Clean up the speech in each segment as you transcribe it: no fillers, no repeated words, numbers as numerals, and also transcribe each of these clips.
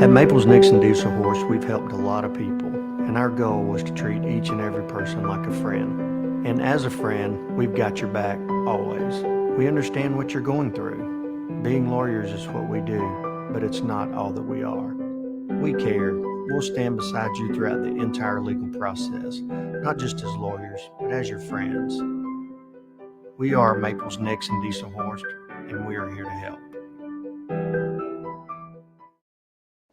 At Maples Nixon Diesel Horse, we've helped a lot of people, and our goal was to treat each and every person like a friend. And as a friend, we've got your back always. We understand what you're going through. Being lawyers is what we do, but it's not all that we are. We care. We'll stand beside you throughout the entire legal process, not just as lawyers, but as your friends. We are Maples Nixon Diesel Horse, and we are here to help.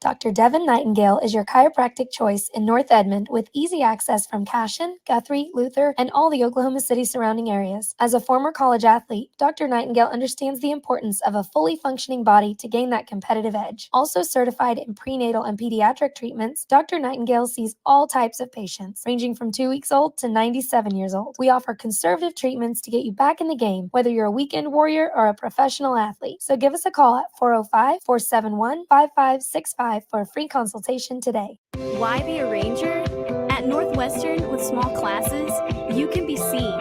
Dr. Devin Nightingale is your chiropractic choice in North Edmond with easy access from Cashion, Guthrie, Luther, and all the Oklahoma City surrounding areas. As a former college athlete, Dr. Nightingale understands the importance of a fully functioning body to gain that competitive edge. Also certified in prenatal and pediatric treatments, Dr. Nightingale sees all types of patients, ranging from 2 weeks old to 97 years old. We offer conservative treatments to get you back in the game, whether you're a weekend warrior or a professional athlete. So give us a call at 405-471-5565 for a free consultation today. Why be a ranger? At Northwestern, with small classes, you can be seen.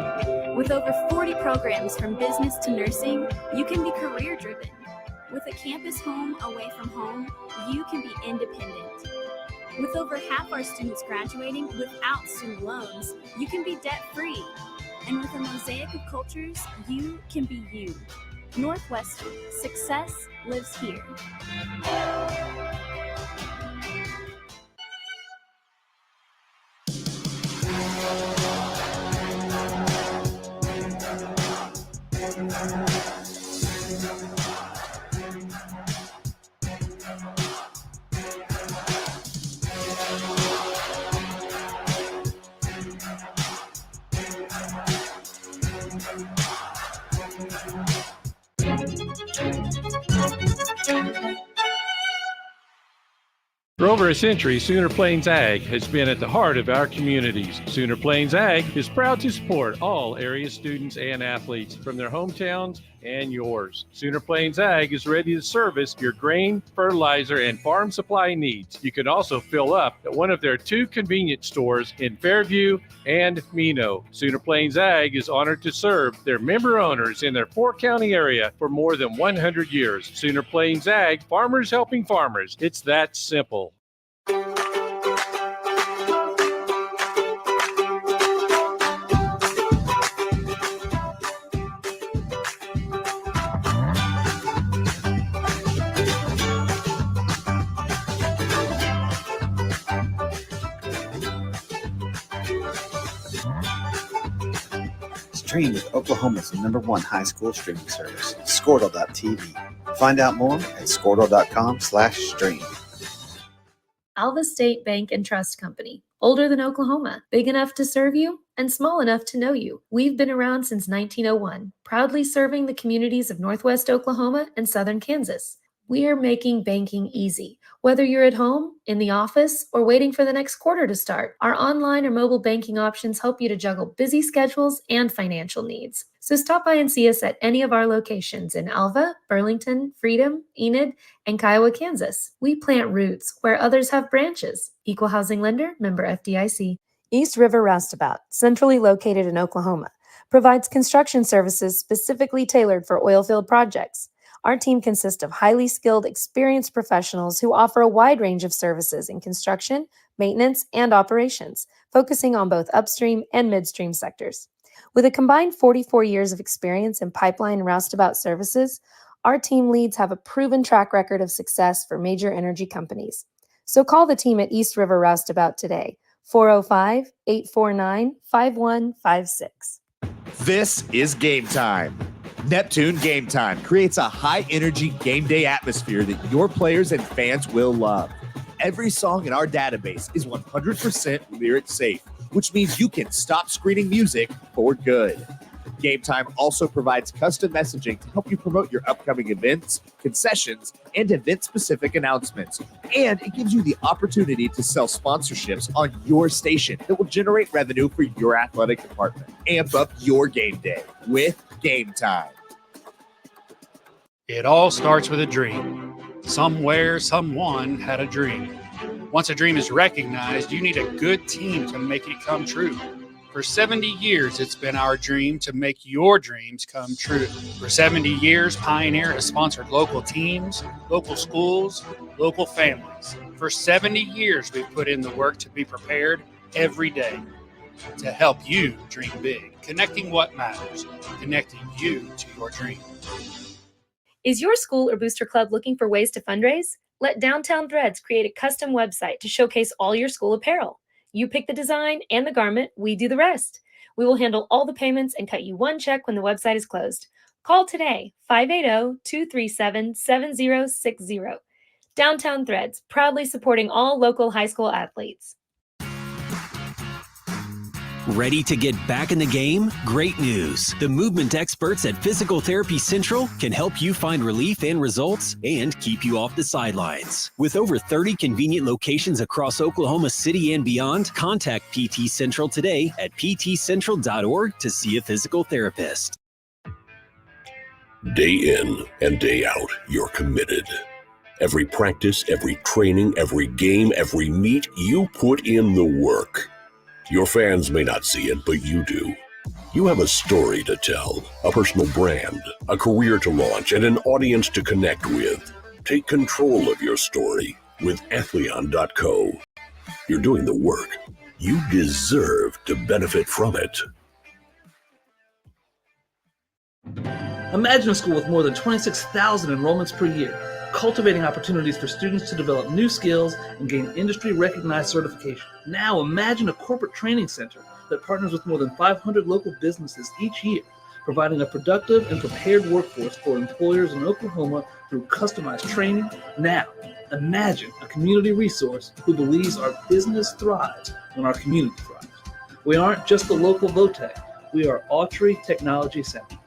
With over 40 programs from business to nursing, you can be career-driven. With a campus home away from home, you can be independent. With over half our students graduating without student loans, you can be debt-free. And with a mosaic of cultures, you can be you. Northwestern, success lives here. For over a century, Sooner Plains Ag has been at the heart of our communities. Sooner Plains Ag is proud to support all area students and athletes from their hometowns and yours. Sooner Plains Ag is ready to service your grain, fertilizer, and farm supply needs. You can also fill up at one of their 2 convenience stores in Fairview and Mino. Sooner Plains Ag is honored to serve their member owners in their 4-county area for more than 100 years. Sooner Plains Ag, farmers helping farmers. It's that simple. Stream with Oklahoma's #1 high school streaming service, Squirtle.tv. Find out more at Squirtle.com/stream. Alva State Bank and Trust Company. Older than Oklahoma, big enough to serve you, and small enough to know you. We've been around since 1901, proudly serving the communities of Northwest Oklahoma and Southern Kansas. We are making banking easy. Whether you're at home, in the office, or waiting for the next quarter to start, our online or mobile banking options help you to juggle busy schedules and financial needs. So stop by and see us at any of our locations in Alva, Burlington, Freedom, Enid, and Kiowa, Kansas. We plant roots where others have branches. Equal housing lender, member FDIC. East River Roustabout, centrally located in Oklahoma, provides construction services specifically tailored for oilfield projects. Our team consists of highly skilled, experienced professionals who offer a wide range of services in construction, maintenance, and operations, focusing on both upstream and midstream sectors. With a combined 44 years of experience in pipeline and roustabout services, our team leads have a proven track record of success for major energy companies. So call the team at East River Roustabout today, 405-849-5156. This is Game Time. Neptune Game Time creates a high-energy game day atmosphere that your players and fans will love. Every song in our database is 100% lyric safe, which means you can stop screening music for good. Game Time also provides custom messaging to help you promote your upcoming events, concessions, and event-specific announcements. And it gives you the opportunity to sell sponsorships on your station that will generate revenue for your athletic department. Amp up your game day with Game Time. It all starts with a dream. Somewhere, someone had a dream. Once a dream is recognized, you need a good team to make it come true. For 70 years, it's been our dream to make your dreams come true. For 70 years, Pioneer has sponsored local teams, local schools, local families. For 70 years, we've put in the work to be prepared every day to help you dream big. Connecting what matters, connecting you to your dream. Is your school or booster club looking for ways to fundraise? Let Downtown Threads create a custom website to showcase all your school apparel. You pick the design and the garment, we do the rest. We will handle all the payments and cut you one check when the website is closed. Call today, 580-237-7060. Downtown Threads, proudly supporting all local high school athletes. Ready to get back in the game? Great news. The movement experts at Physical Therapy Central can help you find relief and results and keep you off the sidelines. With over 30 convenient locations across Oklahoma City and beyond, contact PT Central today at ptcentral.org to see a physical therapist. Day in and day out, you're committed. Every practice, every training, every game, every meet, you put in the work. Your fans may not see it, but you do. You have a story to tell, a personal brand, a career to launch, and an audience to connect with. Take control of your story with Athleon.co. You're doing the work. You deserve to benefit from it. Imagine a school with more than 26,000 enrollments per year, cultivating opportunities for students to develop new skills and gain industry-recognized certification. Now imagine a corporate training center that partners with more than 500 local businesses each year, providing a productive and prepared workforce for employers in Oklahoma through customized training. Now imagine a community resource who believes our business thrives when our community thrives. We aren't just the local Votech, we are Autry Technology Center.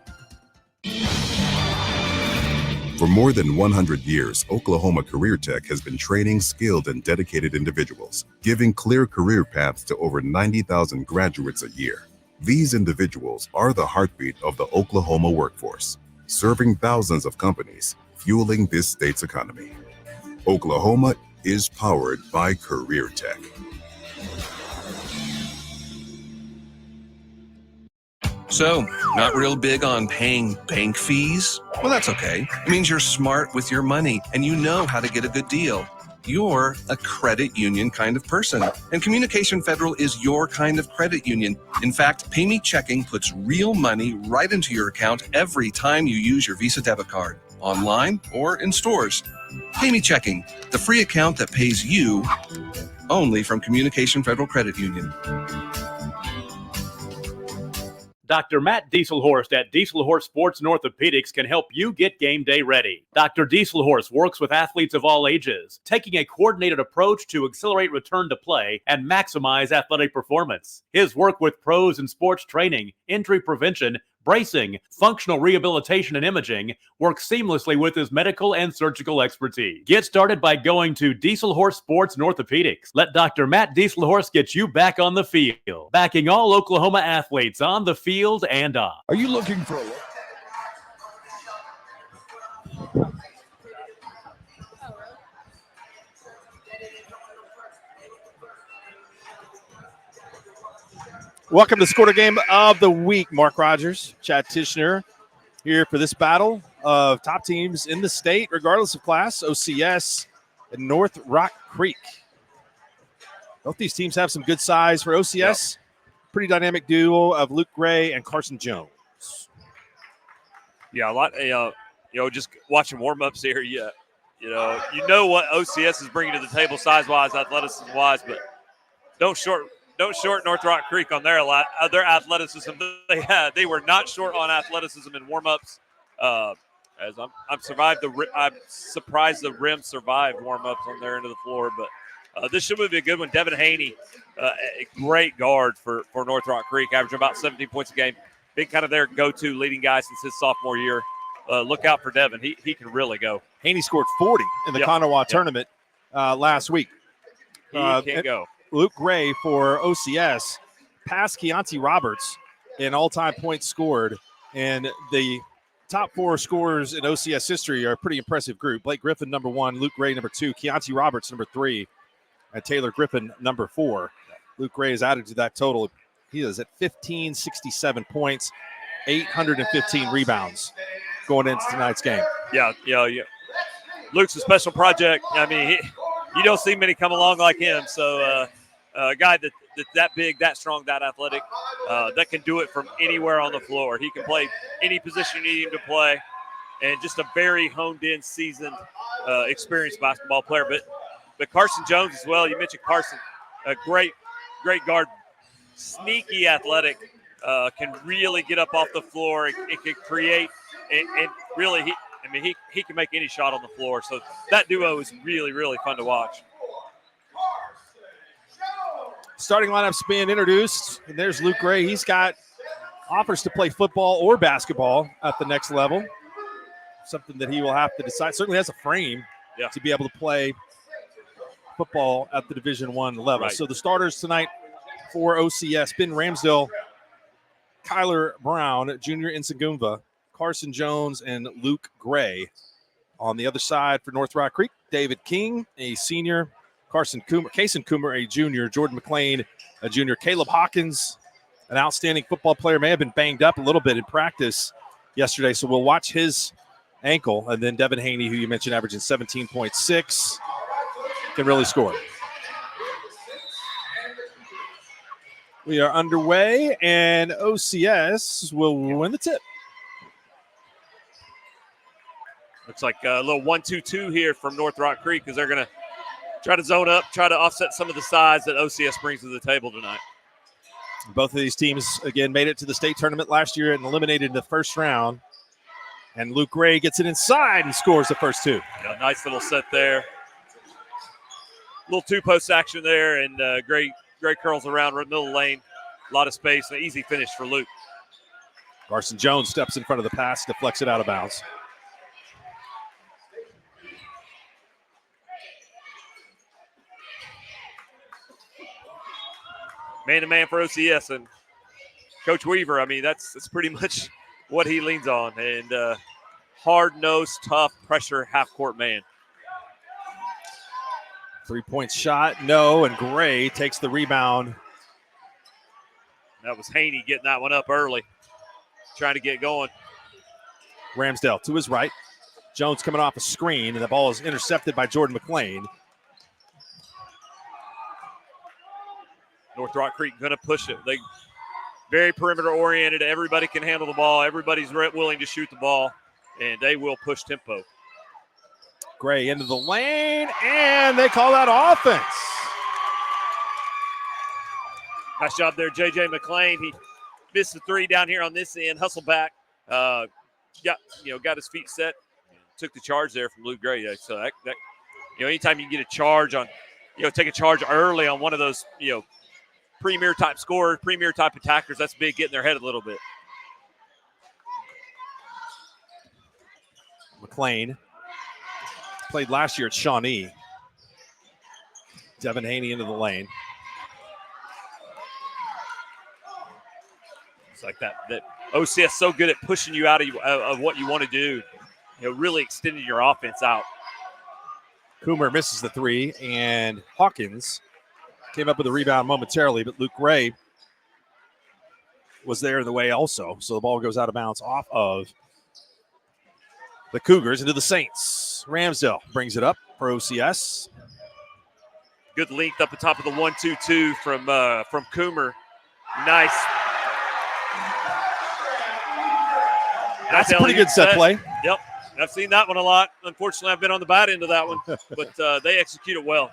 For more than 100 years, Oklahoma Career Tech has been training skilled and dedicated individuals, giving clear career paths to over 90,000 graduates a year. These individuals are the heartbeat of the Oklahoma workforce, serving thousands of companies, fueling this state's economy. Oklahoma is powered by Career Tech. So, not real big on paying bank fees? Well, that's okay. It means you're smart with your money and you know how to get a good deal. You're a credit union kind of person, and Communication Federal is your kind of credit union. In fact, PayMe Checking puts real money right into your account every time you use your Visa debit card, online or in stores. PayMe Checking, the free account that pays you only from Communication Federal Credit Union. Dr. Matt Dieselhorst at Dieselhorst Sports and Orthopedics can help you get game day ready. Dr. Dieselhorst works with athletes of all ages, taking a coordinated approach to accelerate return to play and maximize athletic performance. His work with pros in sports training, injury prevention, bracing, functional rehabilitation, and imaging works seamlessly with his medical and surgical expertise. Get started by going to Dieselhorst Sports and Orthopedics. Let Dr. Matt Dieselhorst get you back on the field, backing all Oklahoma athletes on the field and off. Are you looking for a Welcome to Score Game of the Week. Mark Rogers, Chad Tishner here for this battle of top teams in the state, regardless of class, OCS and North Rock Creek. Both these teams have some good size. For OCS, pretty dynamic duo of Luke Gray and Carson Jones. Yeah, a lot. Just watching warm-ups here, you know what OCS is bringing to the table size-wise, athleticism-wise, but don't short North Rock Creek on their athleticism. They were not short on athleticism in warm-ups. As I'm surprised the Rim survived warm-ups on their end of the floor, but this should be a good one. Devin Haney, a great guard for North Rock Creek, averaging about 17 points a game. Been kind of their go-to leading guy since his sophomore year. Look out for Devin. He can really go. Haney scored 40 in the Kanawha tournament last week. He can go. Luke Gray for OCS passed Keontae Roberts in all-time points scored, and the top four scorers in OCS history are a pretty impressive group. Blake Griffin, number 1, Luke Gray, number 2, Keontae Roberts, number 3, and Taylor Griffin, number 4. Luke Gray is added to that total. He is at 1567 points, 815 rebounds going into tonight's game. Yeah. Luke's a special project. I mean, you don't see many come along like him. So a guy that big, that strong, that athletic, that can do it from anywhere on the floor. He can play any position you need him to play, and just a very honed-in, seasoned, experienced basketball player. But Carson Jones as well. You mentioned Carson, a great guard, sneaky athletic, can really get up off the floor. It can create, and really he can make any shot on the floor. So that duo is really, really fun to watch. Starting lineups being introduced, and there's Luke Gray. He's got offers to play football or basketball at the next level, something that he will have to decide. Certainly has a frame to be able to play football at the Division I level. Right. So the starters tonight for OCS, Ben Ramsdale, Kyler Brown, Junior Nsagumva, Carson Jones, and Luke Gray. On the other side for North Rock Creek, David King, a senior, Kason Coomer, a junior, Jordan McLean, a junior, Caleb Hawkins, an outstanding football player, may have been banged up a little bit in practice yesterday, so we'll watch his ankle. And then Devin Haney, who you mentioned, averaging 17.6, can really score. We are underway, and OCS will win the tip. Looks like a little 1-2-2 here from North Rock Creek, because they're going to try to zone up, try to offset some of the size that OCS brings to the table tonight. Both of these teams, again, made it to the state tournament last year and eliminated in the first round. And Luke Gray gets it inside and scores the first two. Yeah, nice little set there. Little two-post action there, and Gray curls around middle of the lane. A lot of space, an easy finish for Luke. Carson Jones steps in front of the pass, deflects it out of bounds. Man-to-man for OCS, and Coach Weaver, I mean, that's pretty much what he leans on, and hard-nosed, tough, pressure, half-court man. 3-point shot, no, and Gray takes the rebound. That was Haney getting that one up early, trying to get going. Ramsdale to his right. Jones coming off a screen, and the ball is intercepted by Jordan McLean. North Rock Creek going to push it. They very perimeter oriented. Everybody can handle the ball. Everybody's willing to shoot the ball, and they will push tempo. Gray into the lane, and they call that offense. Nice job there, J.J. McLean. He missed the three down here on this end, hustled back, got his feet set, took the charge there from Luke Gray. So that anytime you get a charge on, take a charge early on one of those, premier type scorers, premier type attackers, that's big, getting their head a little bit. McLean played last year at Shawnee. Devin Haney into the lane. It's like that OCS so good at pushing you out of what you want to do, really extending your offense out. Coomer misses the three, and Hawkins came up with a rebound momentarily, but Luke Gray was there in the way also. So the ball goes out of bounds off of the Cougars into the Saints. Ramsdale brings it up for OCS. Good length up the top of the 1-2-2 from Coomer. Nice. That's a pretty good set play. Yep. I've seen that one a lot. Unfortunately, I've been on the bad end of that one, but they execute it well.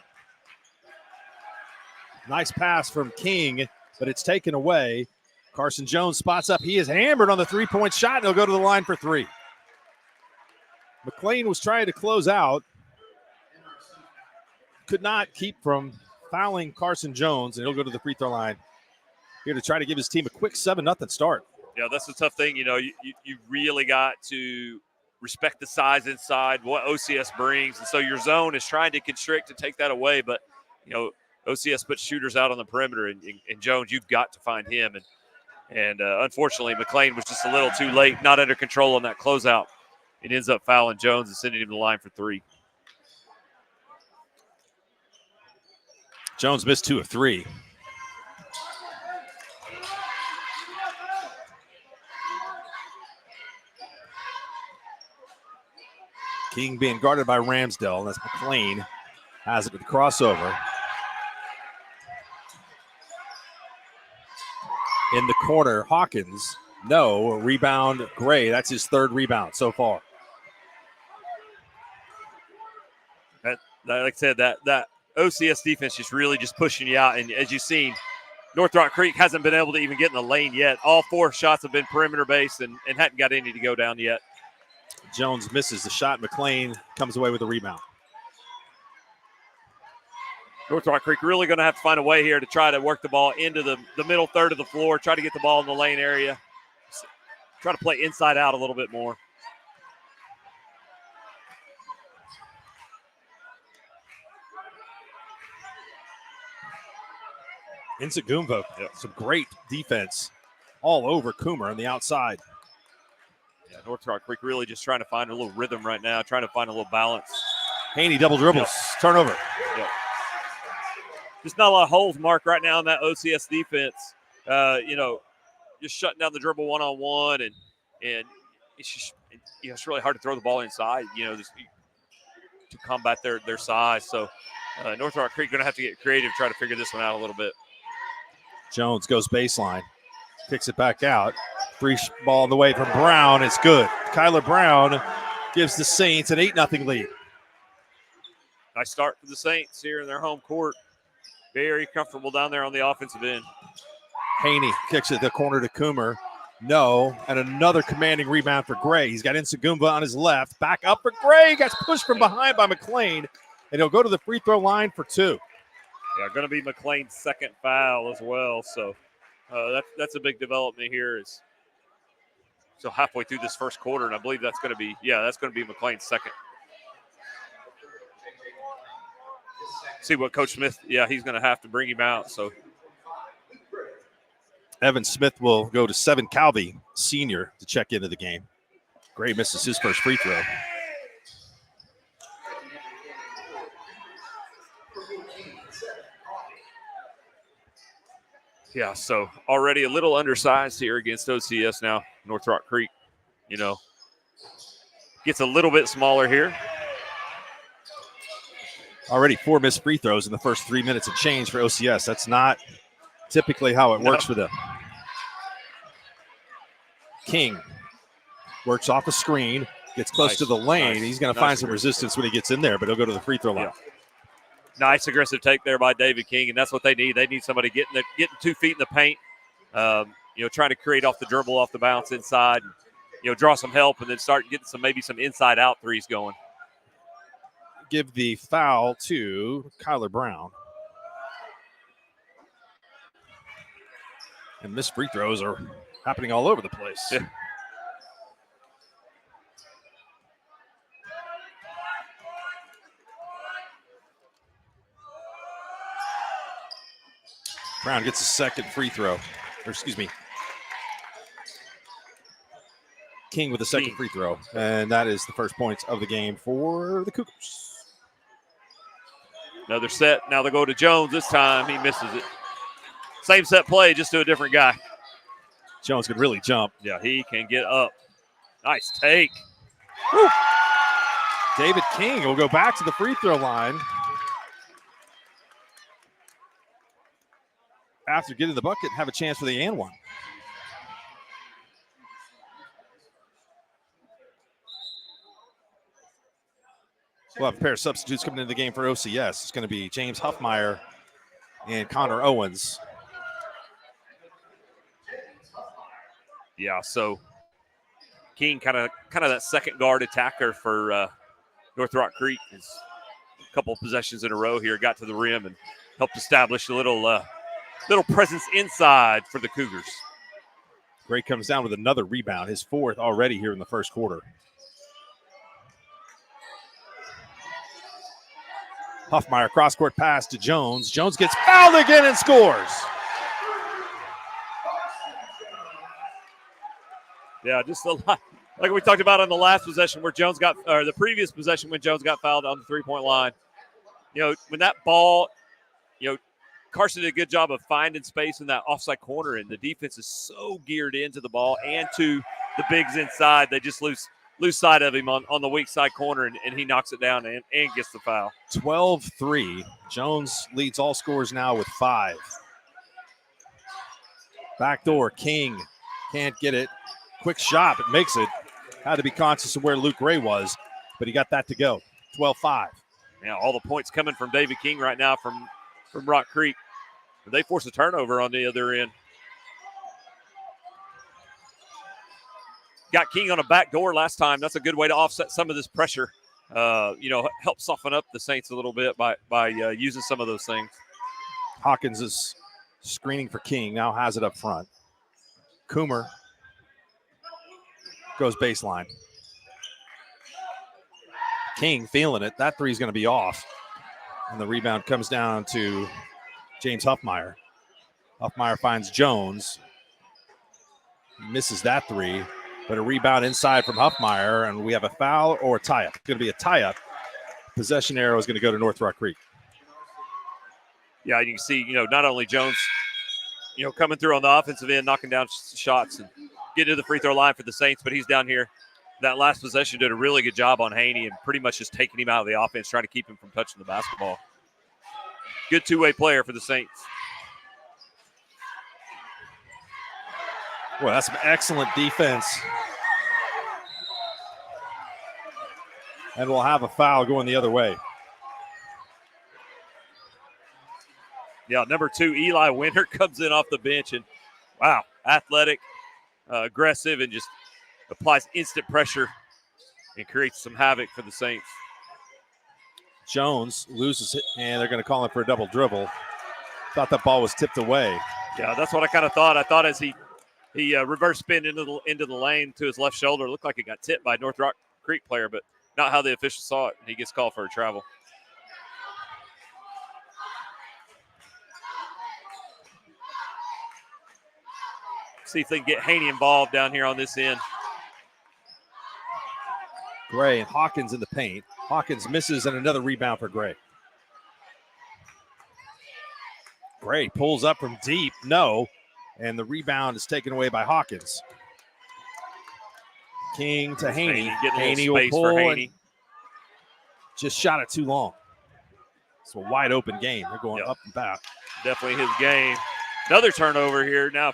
Nice pass from King, but it's taken away. Carson Jones spots up. He is hammered on the three-point shot, and he'll go to the line for three. McLean was trying to close out. Could not keep from fouling Carson Jones, and he'll go to the free throw line here to try to give his team a quick 7-0 start. Yeah, that's the tough thing. You really got to respect the size inside, what OCS brings. And so your zone is trying to constrict to take that away. But, OCS puts shooters out on the perimeter, and Jones, you've got to find him. And unfortunately, McLean was just a little too late, not under control on that closeout. It ends up fouling Jones and sending him to the line for three. Jones missed 2 of 3. King being guarded by Ramsdell, and that's McLean. Has it with the crossover. In the corner, Hawkins. No, rebound, Gray. That's his third rebound so far. Like I said, that OCS defense just really just pushing you out. And as you've seen, North Rock Creek hasn't been able to even get in the lane yet. All 4 shots have been perimeter-based and hadn't got any to go down yet. Jones misses the shot. McLean comes away with a rebound. North Rock Creek really going to have to find a way here to try to work the ball into the middle third of the floor, try to get the ball in the lane area, try to play inside out a little bit more. Insagumbo, some great defense all over Coomer on the outside. Yeah, North Rock Creek really just trying to find a little rhythm right now, trying to find a little balance. Haney double dribbles, turnover. Yeah. Just not a lot of holes, Mark, right now in that OCS defense. Just shutting down the dribble one-on-one, and it's just it's really hard to throw the ball inside, just to combat their size. So North Rock Creek going to have to get creative, try to figure this one out a little bit. Jones goes baseline, kicks it back out. Free ball on the way from Brown. It's good. Kyler Brown gives the Saints an 8-0 lead. Nice start for the Saints here in their home court. Very comfortable down there on the offensive end. Haney kicks it the corner to Coomer. No, and another commanding rebound for Gray. He's got Insagumba on his left. Back up for Gray. Gets pushed from behind by McLean, and he'll go to the free throw line for 2. Yeah, going to be McLean's second foul as well. So that's a big development here. So halfway through this first quarter, and I believe that's going to be McLean's second. See what Coach Smith, he's going to have to bring him out. So Evan Smith will go to Seven Calvi, senior, to check into the game. Gray misses his first free throw. Yeah, so already a little undersized here against OCS now. North Rock Creek, gets a little bit smaller here. Already 4 missed free throws in the first 3 minutes of change for OCS. That's not typically how it works for them. King works off a screen, gets close to the lane. He's going to find some resistance when he gets in there, but he'll go to the free throw line. Nice aggressive take there by David King, and that's what they need. They need somebody getting 2 feet in the paint, trying to create off the dribble, off the bounce inside, draw some help, and then start getting some inside-out threes going. Give the foul to Kyler Brown. And missed free throws are happening all over the place. Yeah. Brown gets a second free throw. King with a second free throw. And that is the first points of the game for the Cougars. Another set. Now they go to Jones. This time he misses it. Same set play, just to a different guy. Jones can really jump. Yeah, he can get up. Nice take. Woo. David King will go back to the free throw line after getting the bucket and have a chance for the and one. We'll have a pair of substitutes coming into the game for OCS. It's going to be James Huffmeyer and Connor Owens. Yeah, so King kind of that second guard attacker for North Rock Creek. Is a couple of possessions in a row here, got to the rim and helped establish a little presence inside for the Cougars. Gray comes down with another rebound, his 4th already here in the first quarter. Huffmeyer cross-court pass to Jones. Jones gets fouled again and scores. Yeah, just a lot. Like we talked about on the last possession where the previous possession when Jones got fouled on the three-point line. When that ball, Carson did a good job of finding space in that offside corner, and the defense is so geared into the ball and to the bigs inside. They just lose lose sight of him on the weak side corner, and he knocks it down and gets the foul. 12-3. Jones leads all scorers now with 5. Backdoor, King can't get it. Quick shot, but makes it. Had to be conscious of where Luke Ray was, but he got that to go. 12-5. Yeah, all the points coming from David King right now from Rock Creek. They force a turnover on the other end. Got King on a back door last time. That's a good way to offset some of this pressure. Help soften up the Saints a little bit by using some of those things. Hawkins is screening for King, now has it up front. Coomer goes baseline. King feeling it. That three is going to be off. And the rebound comes down to James Huffmeyer. Huffmeyer finds Jones. Misses that three, but a rebound inside from Huffmeyer, and we have a foul or a tie-up. It's going to be a tie-up. Possession arrow is going to go to North Rock Creek. Yeah, you can see, not only Jones, coming through on the offensive end, knocking down shots and getting to the free throw line for the Saints, but he's down here. That last possession did a really good job on Haney and pretty much just taking him out of the offense, trying to keep him from touching the basketball. Good two-way player for the Saints. Well, that's some excellent defense. And we'll have a foul going the other way. Yeah, number 2, Eli Winter comes in off the bench and, wow, athletic, aggressive, and just applies instant pressure and creates some havoc for the Saints. Jones loses it, and they're going to call him for a double dribble. Thought that ball was tipped away. Yeah, that's what I kind of thought. I thought as he reverse spin into the lane to his left shoulder, it looked like it got tipped by a North Rock Creek player, but not how the official saw it. He gets called for a travel. See if they can get Haney involved down here on this end. Gray and Hawkins in the paint. Hawkins misses, and another rebound for Gray. Gray pulls up from deep. No. And the rebound is taken away by Hawkins. King to Haney. Haney will space pull for and Haney. just shot it too long. It's a wide open game. They're going up and back. Definitely his game. Another turnover here. Now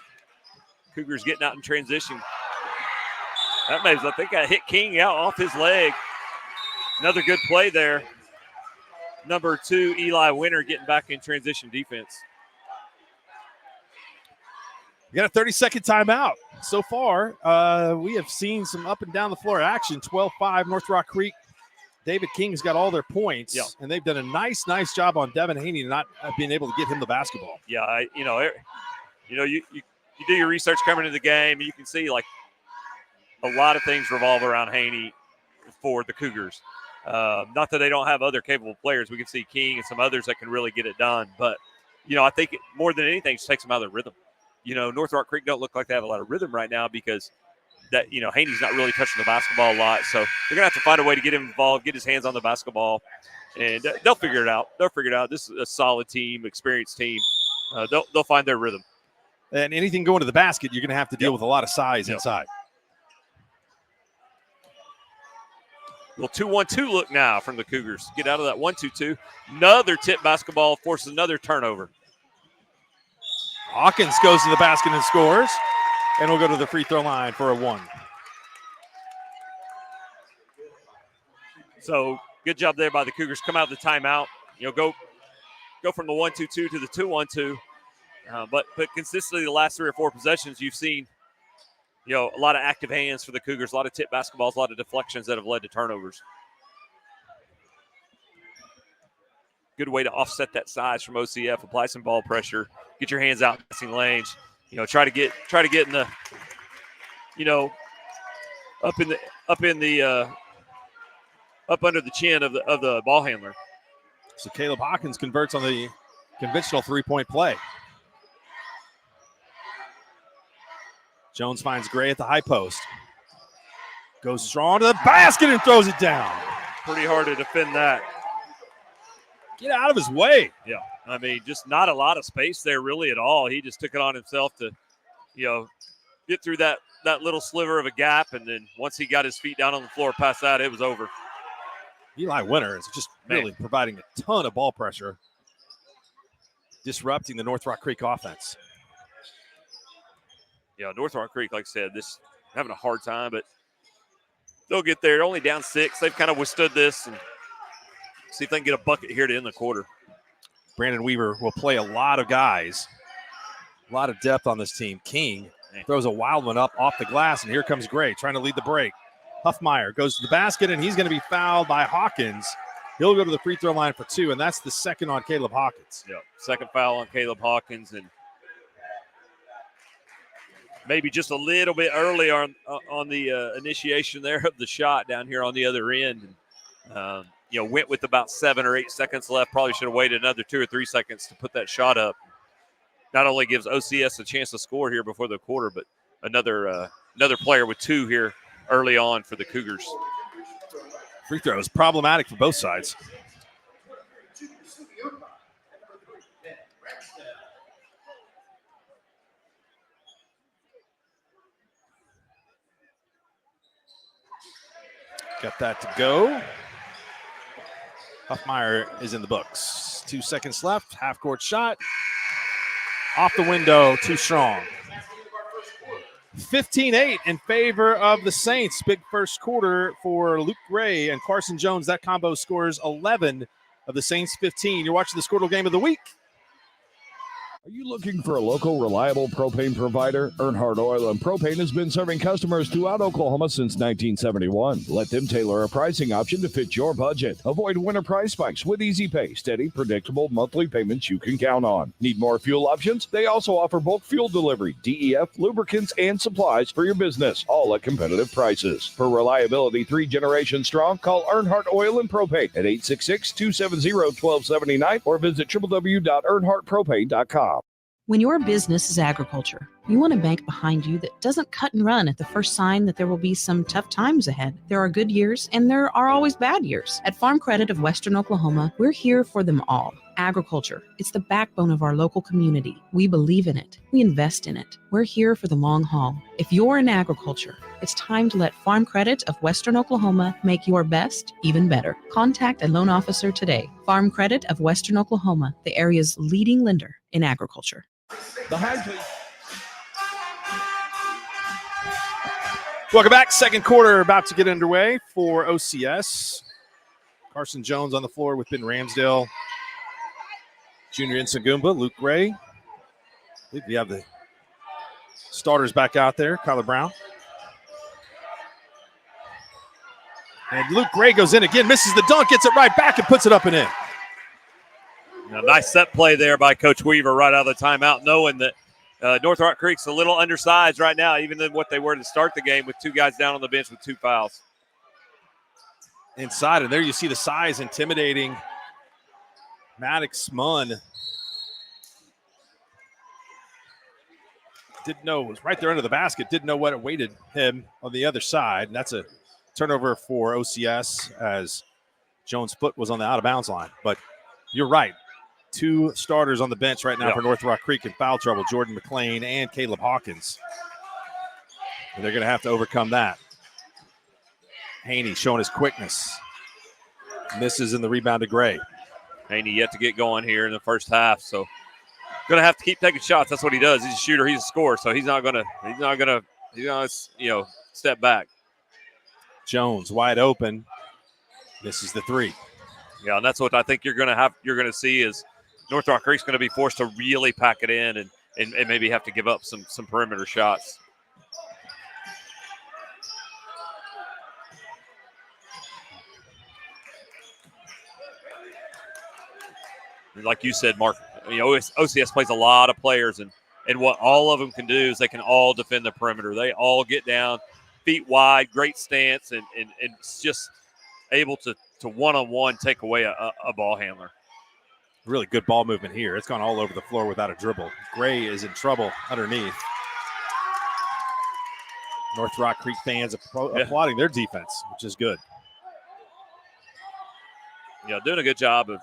Cougars getting out in transition. That makes, I think I hit King out off his leg. Another good play there. Number 2, Eli Winter getting back in transition defense. We got a 30-second timeout. So far, we have seen some up and down the floor action. 12-5 North Rock Creek. David King's got all their points, and they've done a nice job on Devin Haney not being able to get him the basketball. Yeah, you do your research coming into the game, and you can see like a lot of things revolve around Haney for the Cougars. Not that they don't have other capable players. We can see King and some others that can really get it done. But, I think more than anything, it just takes them out of their rhythm. North Rock Creek don't look like they have a lot of rhythm right now because that, Haney's not really touching the basketball a lot. So they're going to have to find a way to get him involved, get his hands on the basketball, and they'll figure it out. This is a solid team, experienced team. They'll find their rhythm. And anything going to the basket, you're going to have to deal with a lot of size inside. Little 2-1-2 look now from the Cougars. Get out of that 1-2-2. Another tip basketball forces another turnover. Hawkins goes to the basket and scores. And we'll go to the free throw line for a 1. So good job there by the Cougars. Come out of the timeout. Go from the 1-2-2 to the 2-1-2. But consistently the last 3 or 4 possessions you've seen, a lot of active hands for the Cougars, a lot of tip basketballs, a lot of deflections that have led to turnovers. Good way to offset that size from OCF. Apply some ball pressure. Get your hands out in passing lanes. Try to get in the, up under the chin of the ball handler. So Caleb Hawkins converts on the conventional 3-point play. Jones finds Gray at the high post. Goes strong to the basket and throws it down. Pretty hard to defend that. Get out of his way. Yeah. I mean, just not a lot of space there really at all. He just took it on himself to, get through that little sliver of a gap, and then once he got his feet down on the floor past that, it was over. Eli Winter is just really providing a ton of ball pressure, disrupting the North Rock Creek offense. Yeah, North Rock Creek, like I said, this having a hard time, but they'll get there. They're only down 6. They've kind of withstood this and see if they can get a bucket here to end the quarter. Brandon Weaver will play a lot of guys, a lot of depth on this team. King throws a wild one up off the glass, and here comes Gray trying to lead the break. Huffmeyer goes to the basket, and he's going to be fouled by Hawkins. He'll go to the free throw line for 2, and that's the second on Caleb Hawkins. Yeah, second foul on Caleb Hawkins, and maybe just a little bit early on the initiation there of the shot down here on the other end. Went with about 7 or 8 seconds left. Probably should have waited another 2 or 3 seconds to put that shot up. Not only gives OCS a chance to score here before the quarter, but another player with 2 here early on for the Cougars. Free throw is problematic for both sides. Got that to go. Huffmeyer is in the books. 2 seconds left. Half-court shot. Off the window, too strong. 15-8 in favor of the Saints. Big first quarter for Luke Gray and Carson Jones. That combo scores 11 of the Saints' 15. You're watching the Squirtle Game of the Week. Are you looking for a local, reliable propane provider? Earnhardt Oil and Propane has been serving customers throughout Oklahoma since 1971. Let them tailor a pricing option to fit your budget. Avoid winter price spikes with easy pay, steady, predictable monthly payments you can count on. Need more fuel options? They also offer bulk fuel delivery, DEF, lubricants, and supplies for your business, all at competitive prices. For reliability 3 generations strong, call Earnhardt Oil and Propane at 866-270-1279 or visit www.earnhardtpropane.com. When your business is agriculture, you want a bank behind you that doesn't cut and run at the first sign that there will be some tough times ahead. There are good years and there are always bad years. At Farm Credit of Western Oklahoma, we're here for them all. Agriculture, it's the backbone of our local community. We believe in it. We invest in it. We're here for the long haul. If you're in agriculture, it's time to let Farm Credit of Western Oklahoma make your best even better. Contact a loan officer today. Farm Credit of Western Oklahoma, the area's leading lender in agriculture. Behind, please. Welcome back. Second quarter about to get underway for OCS. Carson Jones on the floor with Ben Ramsdale, Junior Nsagumba, Luke Gray. I believe we have the starters back out there. Kyler Brown. And Luke Gray goes in again, misses the dunk, gets it right back and puts it up and in. Nice set play there by Coach Weaver right out of the timeout, knowing that North Rock Creek's a little undersized right now, even than what they were to start the game with 2 guys down on the bench with 2 fouls. Inside, and there you see the size intimidating Maddox Munn. Didn't know it was right there under the basket, didn't know what awaited him on the other side. And that's a turnover for OCS as Jones' foot was on the out-of-bounds line. But you're right. 2 starters on the bench right now for North Rock Creek in foul trouble, Jordan McClain and Caleb Hawkins. And they're going to have to overcome that. Haney showing his quickness. Misses in the rebound to Gray. Haney yet to get going here in the first half, so going to have to keep taking shots. That's what he does. He's a shooter. He's a scorer, so he's not going to step back. Jones wide open. Misses the 3. Yeah, and that's what I think you're going to see is North Rock Creek's going to be forced to really pack it in and maybe have to give up some perimeter shots. Like you said, Mark, OCS plays a lot of players, and what all of them can do is they can all defend the perimeter. They all get down, feet wide, great stance, and just able to one-on-one take away a ball handler. Really good ball movement here. It's gone all over the floor without a dribble. Gray is in trouble underneath. North Rock Creek fans applauding their defense, which is good. Yeah, doing a good job of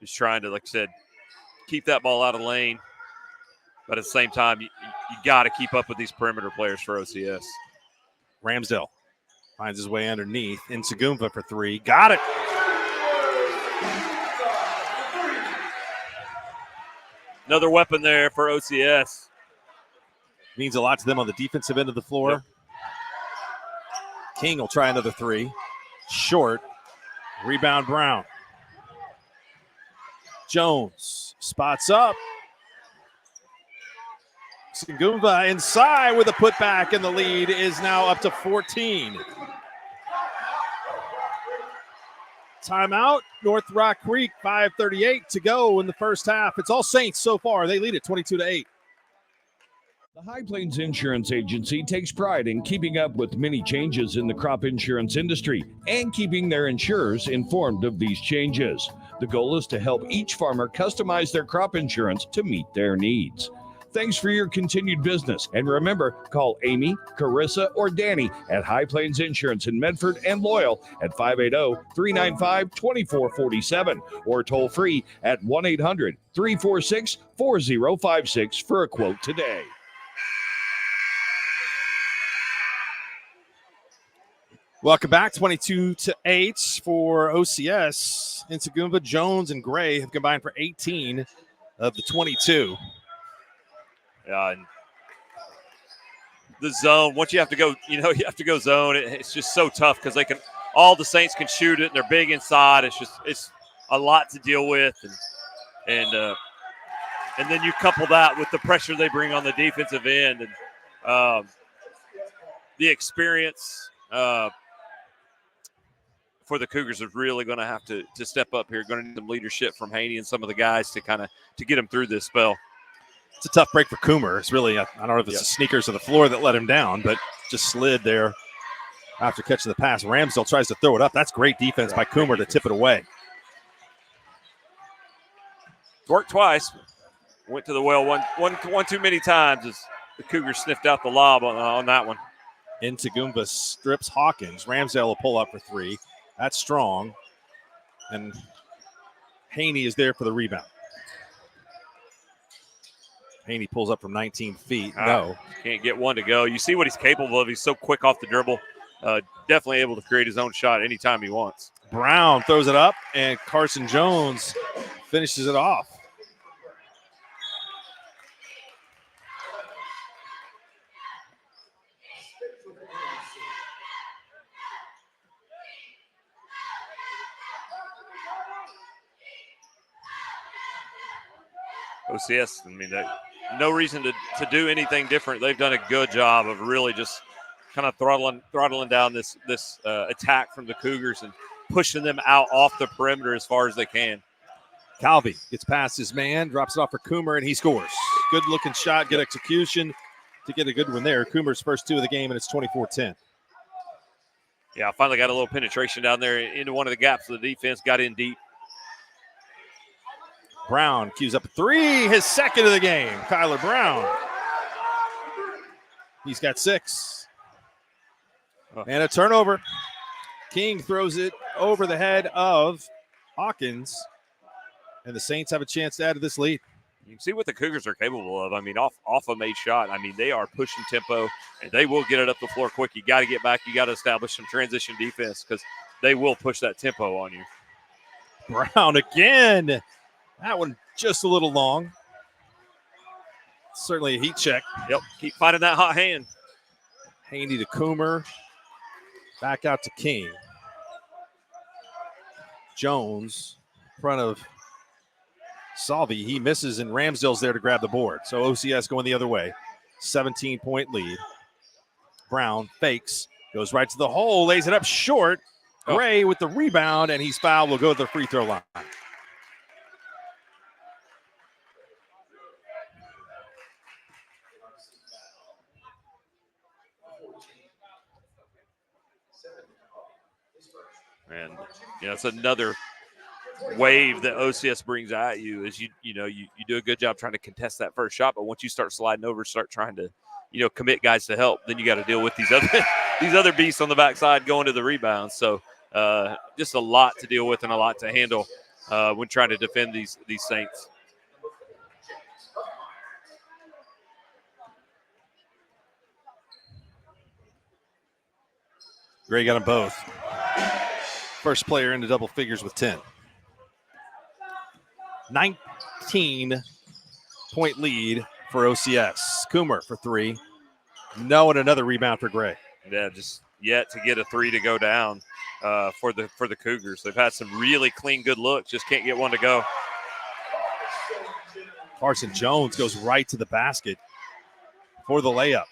just trying to, like I said, keep that ball out of the lane. But at the same time, you got to keep up with these perimeter players for OCS. Ramsdale finds his way underneath. Nsagumva for three. Got it. Another weapon there for OCS. Means a lot to them on the defensive end of the floor. Yep. King will try another three. Short. Rebound Brown. Jones spots up. Nsagumva inside with a putback, and the lead is now up to 14. Timeout, North Rock Creek, 5:38 to go in the first half. It's all Saints so far. They lead it 22-8. The High Plains Insurance Agency takes pride in keeping up with many changes in the crop insurance industry and keeping their insurers informed of these changes. The goal is to help each farmer customize their crop insurance to meet their needs. Thanks for your continued business. And remember, call Amy, Carissa, or Danny at High Plains Insurance in Medford and Loyal at 580-395-2447 or toll free at 1-800-346-4056 for a quote today. Welcome back, 22-8 for OCS. Nsagumva, Jones, and Gray have combined for 18 of the 22. Yeah, and the zone, once you have to go, you have to go zone. It's just so tough because all the Saints can shoot it, and they're big inside. It's a lot to deal with, and then you couple that with the pressure they bring on the defensive end, and the experience for the Cougars is really going to have to step up here. Going to need some leadership from Haney and some of the guys to get them through this spell. It's a tough break for Coomer. It's really, I don't know if it's the sneakers or the floor that let him down, but just slid there after catching the pass. Ramsdale tries to throw it up. That's great defense by Coomer to tip it away. Worked twice. Went to the well one too many times as the Cougars sniffed out the lob on that one. Nsagumva strips Hawkins. Ramsdale will pull up for three. That's strong. And Haney is there for the rebound. Haney pulls up from 19 feet. No. Can't get one to go. You see what he's capable of. He's so quick off the dribble. Definitely able to create his own shot anytime he wants. Brown throws it up, and Carson Jones finishes it off. OCS, no reason to do anything different. They've done a good job of really just kind of throttling down this attack from the Cougars and pushing them out off the perimeter as far as they can. Calvi gets past his man, drops it off for Coomer, and he scores. Good looking shot, good execution to get a good one there. Coomer's first two of the game, and it's 24-10. Yeah, finally got a little penetration down there into one of the gaps of the defense, got in deep. Brown cues up a three, his second of the game. Kyler Brown. He's got 6. And a turnover. King throws it over the head of Hawkins. And the Saints have a chance to add to this lead. You can see what the Cougars are capable of. Off a made shot, they are pushing tempo, and they will get it up the floor quick. You got to get back. You got to establish some transition defense because they will push that tempo on you. Brown again. That one just a little long. Certainly a heat check. Yep, keep finding that hot hand. Haney to Coomer. Back out to King. Jones in front of Salvi. He misses, and Ramsdale's there to grab the board. So OCS going the other way. 17-point lead. Brown fakes. Goes right to the hole. Lays it up short. Gray with the rebound, and he's fouled. Will go to the free throw line. And it's another wave that OCS brings at you is you do a good job trying to contest that first shot, but once you start sliding over, start trying to commit guys to help, then you got to deal with these other beasts on the backside going to the rebound. So just a lot to deal with and a lot to handle when trying to defend these Saints. Gray got them both. First player into double figures with 10. 19-point lead for OCS. Coomer for 3. No, and another rebound for Gray. Yeah, just yet to get a 3 to go down for the Cougars. They've had some really clean, good looks. Just can't get one to go. Carson Jones goes right to the basket for the layup.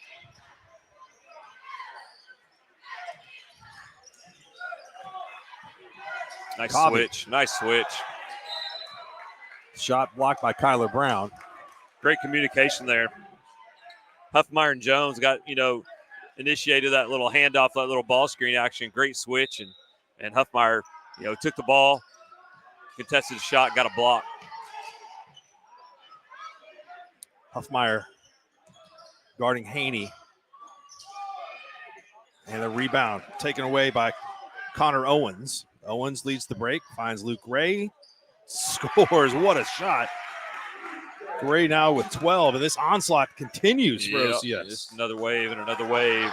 Nice Cobby. switch. Nice switch. Shot blocked by Kyler Brown. Great communication there. Huffmeyer and Jones got, initiated that little handoff, that little ball screen action. Great switch. And Huffmeyer, took the ball, contested the shot, got a block. Huffmeyer guarding Haney. And a rebound taken away by Connor Owens. Owens leads the break, finds Luke Gray, scores. What a shot. Gray now with 12, and this onslaught continues for OCS. Just another wave and another wave.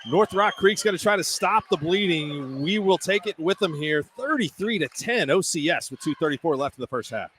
North Rock Creek's going to try to stop the bleeding. We will take it with them here, 33-10, OCS with 2:34 left in the first half.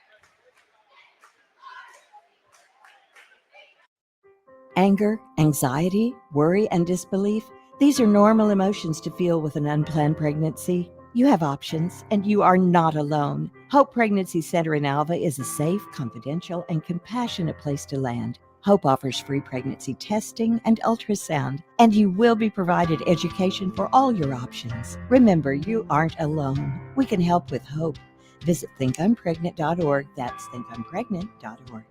Anger, anxiety, worry, and disbelief. These are normal emotions to feel with an unplanned pregnancy. You have options, and you are not alone. Hope Pregnancy Center in Alva is a safe, confidential, and compassionate place to land. Hope offers free pregnancy testing and ultrasound, and you will be provided education for all your options. Remember, you aren't alone. We can help with hope. Visit thinkimpregnant.org. That's thinkimpregnant.org.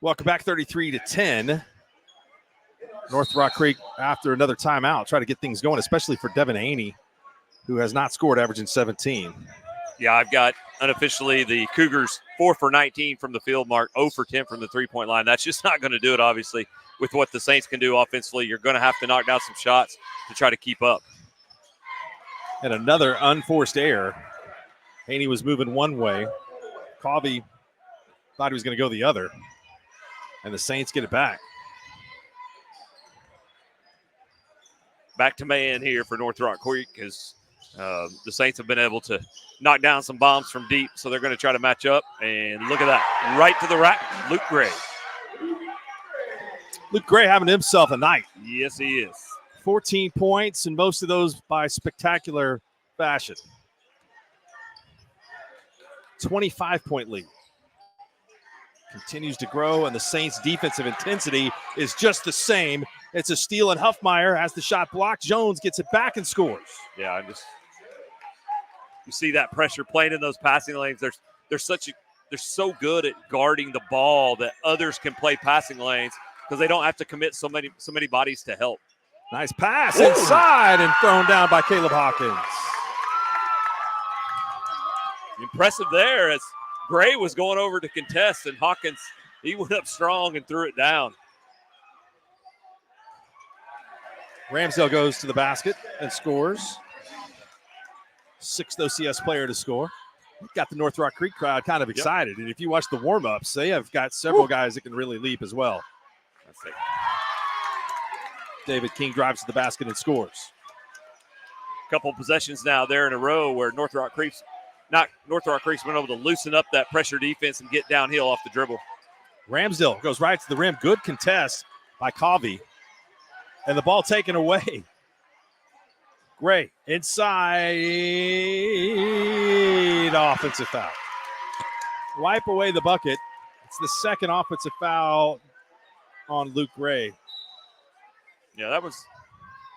Welcome back, 33-10. North Rock Creek after another timeout, try to get things going, especially for Devin Haney, who has not scored, averaging 17. Yeah, I've got unofficially the Cougars 4 for 19 from the field mark, 0 for 10 from the three-point line. That's just not going to do it, obviously, with what the Saints can do offensively. You're going to have to knock down some shots to try to keep up. And another unforced error. Haney was moving one way. Covey thought he was going to go the other. And the Saints get it back. Back to man here for North Rock Creek because the Saints have been able to knock down some bombs from deep, so they're going to try to match up. And look at that. Right to the rack, Luke Gray. Luke Gray having himself a night. Yes, he is. 14 points, and most of those by spectacular fashion. 25-point lead. Continues to grow, and the Saints' defensive intensity is just the same. It's a steal, and Huffmeyer has the shot blocked. Jones gets it back and scores. Yeah, you see that pressure playing in those passing lanes. They're so good at guarding the ball that others can play passing lanes because they don't have to commit so many bodies to help. Nice pass inside and thrown down by Caleb Hawkins. Impressive there as Gray was going over to contest, and Hawkins, he went up strong and threw it down. Ramsdale goes to the basket and scores. Sixth OCS player to score. Got the North Rock Creek crowd kind of excited. And if you watch the warm-ups, they have got several guys that can really leap as well. That's it. David King drives to the basket and scores. Couple possessions now there in a row where North Rock Creek's been able to loosen up that pressure defense and get downhill off the dribble. Ramsdale goes right to the rim. Good contest by Covey. And the ball taken away. Gray inside. Offensive foul. Wipe away the bucket. It's the second offensive foul on Luke Gray. Yeah, that was,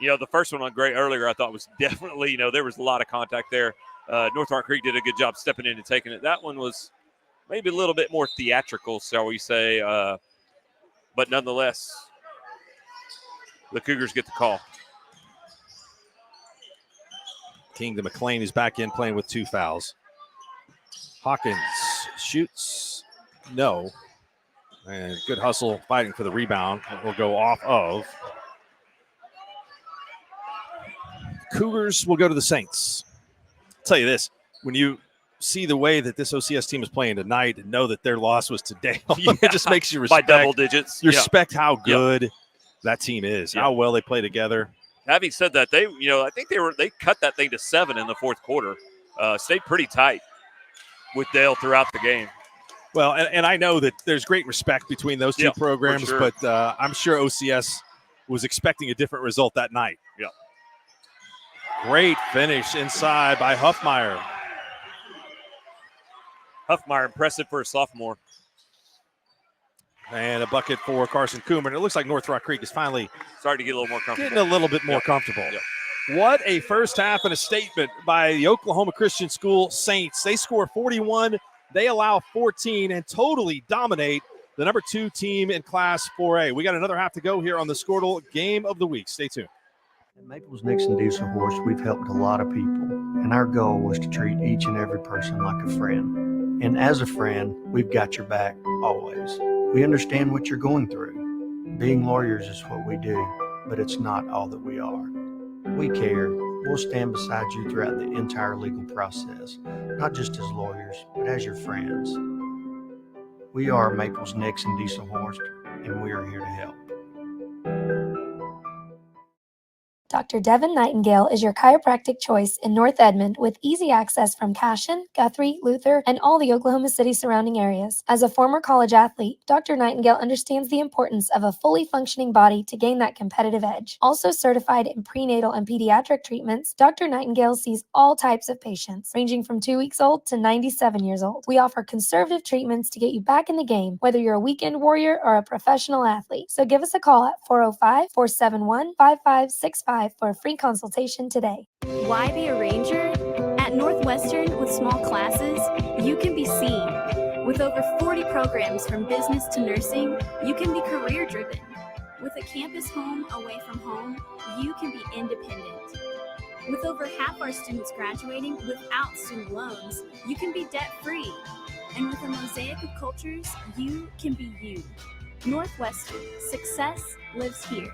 the first one on Gray earlier I thought was definitely, there was a lot of contact there. North Rock Creek did a good job stepping in and taking it. That one was maybe a little bit more theatrical, shall we say. But nonetheless, the Cougars get the call. Kingdom McLean is back in playing with 2 fouls. Hawkins shoots. No. And good hustle fighting for the rebound. It will go off of. Cougars will go to the Saints. I'll tell you this. When you see the way that this OCS team is playing tonight and know that their loss was today, it just makes you respect. By double digits. You respect how good that team is, how well they play together. Having said that, I think they cut that thing to 7 in the fourth quarter. Stayed pretty tight with Dale throughout the game. Well, and I know that there's great respect between those two programs, sure. but I'm sure OCS was expecting a different result that night. Yeah. Great finish inside by Huffmeyer. Huffmeyer, impressive for a sophomore. And a bucket for Carson Coomer. And it looks like North Rock Creek is finally starting to get a little more comfortable. Getting a little bit more comfortable. Yeah. What a first half and a statement by the Oklahoma Christian School Saints. They score 41, they allow 14, and totally dominate the number 2 team in Class 4A. We got another half to go here on the Squirtle Game of the Week. Stay tuned. At Maples Nixon Diesel Horse, we've helped a lot of people, and our goal was to treat each and every person like a friend. And as a friend, we've got your back always. We understand what you're going through. Being lawyers is what we do, but it's not all that we are. We care. We'll stand beside you throughout the entire legal process, not just as lawyers, but as your friends. We are Maples Nixon Diesel Horse, and we are here to help. Dr. Devin Nightingale is your chiropractic choice in North Edmond with easy access from Cashion, Guthrie, Luther, and all the Oklahoma City surrounding areas. As a former college athlete, Dr. Nightingale understands the importance of a fully functioning body to gain that competitive edge. Also certified in prenatal and pediatric treatments, Dr. Nightingale sees all types of patients, ranging from 2 weeks old to 97 years old. We offer conservative treatments to get you back in the game, whether you're a weekend warrior or a professional athlete. So give us a call at 405-471-5565 for a free consultation today. Why be a ranger? At Northwestern, with small classes, you can be seen. With over 40 programs from business to nursing, you can be career driven. With a campus home away from home, you can be independent. With over half our students graduating without student loans, you can be debt free. And with a mosaic of cultures, you can be you. Northwestern, success lives here.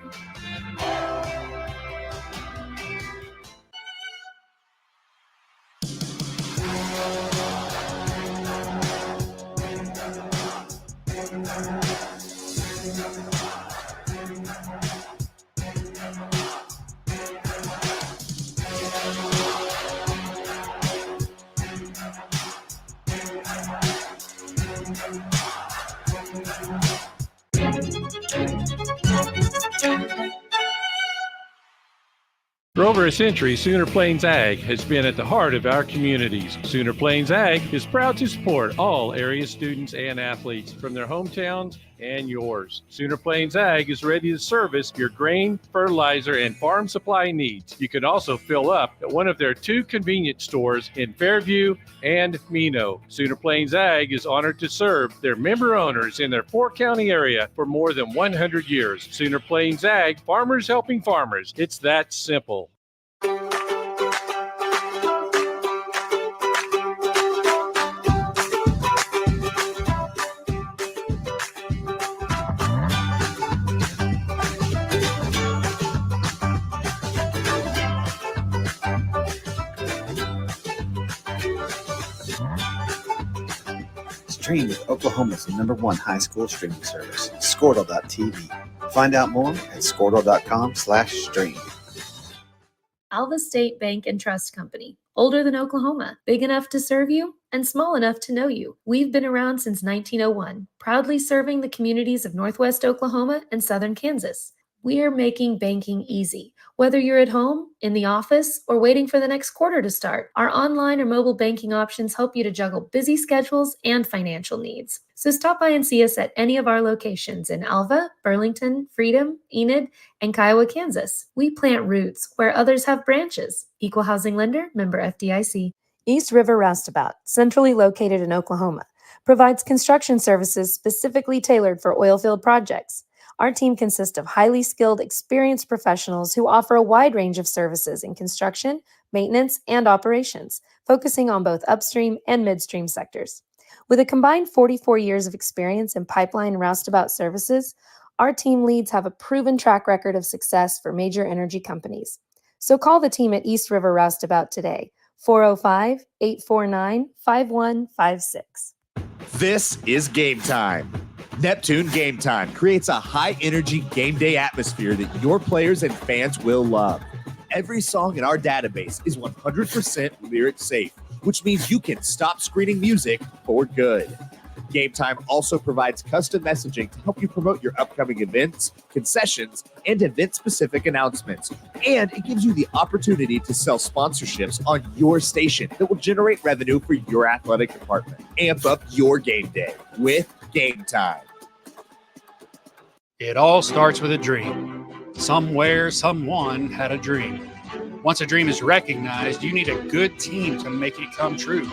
For over a century, Sooner Plains Ag has been at the heart of our communities. Sooner Plains Ag is proud to support all area students and athletes from their hometowns and yours. Sooner Plains Ag is ready to service your grain, fertilizer, and farm supply needs. You can also fill up at one of their 2 convenience stores in Fairview and Mino. Sooner Plains Ag is honored to serve their member owners in their 4-county area for more than 100 years. Sooner Plains Ag, farmers helping farmers. It's that simple. Stream with Oklahoma's #1 high school streaming service, Squirtle.tv. Find out more at Squirtle.com/stream. Alva State Bank and Trust Company. Older than Oklahoma, big enough to serve you and small enough to know you. We've been around since 1901, proudly serving the communities of Northwest Oklahoma and Southern Kansas. We are making banking easy. Whether you're at home, in the office, or waiting for the next quarter to start, our online or mobile banking options help you to juggle busy schedules and financial needs. So stop by and see us at any of our locations in Alva, Burlington, Freedom, Enid, and Kiowa, Kansas. We plant roots where others have branches. Equal Housing Lender, member FDIC. East River Roustabout, centrally located in Oklahoma, provides construction services specifically tailored for oilfield projects. Our team consists of highly skilled, experienced professionals who offer a wide range of services in construction, maintenance, and operations, focusing on both upstream and midstream sectors. With a combined 44 years of experience in pipeline and roustabout services, our team leads have a proven track record of success for major energy companies. So call the team at East River Roustabout today, 405-849-5156. This is Game Time. Neptune Game Time creates a high-energy game day atmosphere that your players and fans will love. Every song in our database is 100% lyric safe, which means you can stop screening music for good. Game Time also provides custom messaging to help you promote your upcoming events, concessions, and event-specific announcements. And it gives you the opportunity to sell sponsorships on your station that will generate revenue for your athletic department. Amp up your game day with Game Time. It all starts with a dream. Somewhere, someone had a dream. Once a dream is recognized, you need a good team to make it come true.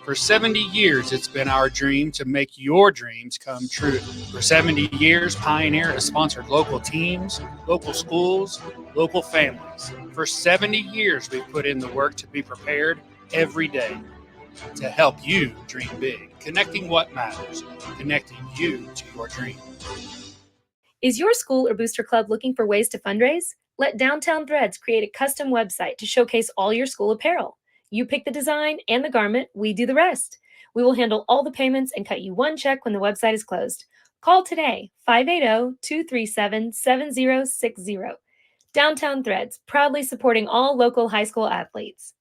For 70 years, it's been our dream to make your dreams come true. For 70 years, Pioneer has sponsored local teams, local schools, local families. For 70 years, we've put in the work to be prepared every day to help you dream big, connecting what matters, connecting you to your dream. Is your school or booster club looking for ways to fundraise? Let Downtown Threads create a custom website to showcase all your school apparel. You pick the design and the garment, we do the rest. We will handle all the payments and cut you one check when the website is closed. Call today, 580-237-7060. Downtown Threads, proudly supporting all local high school athletes.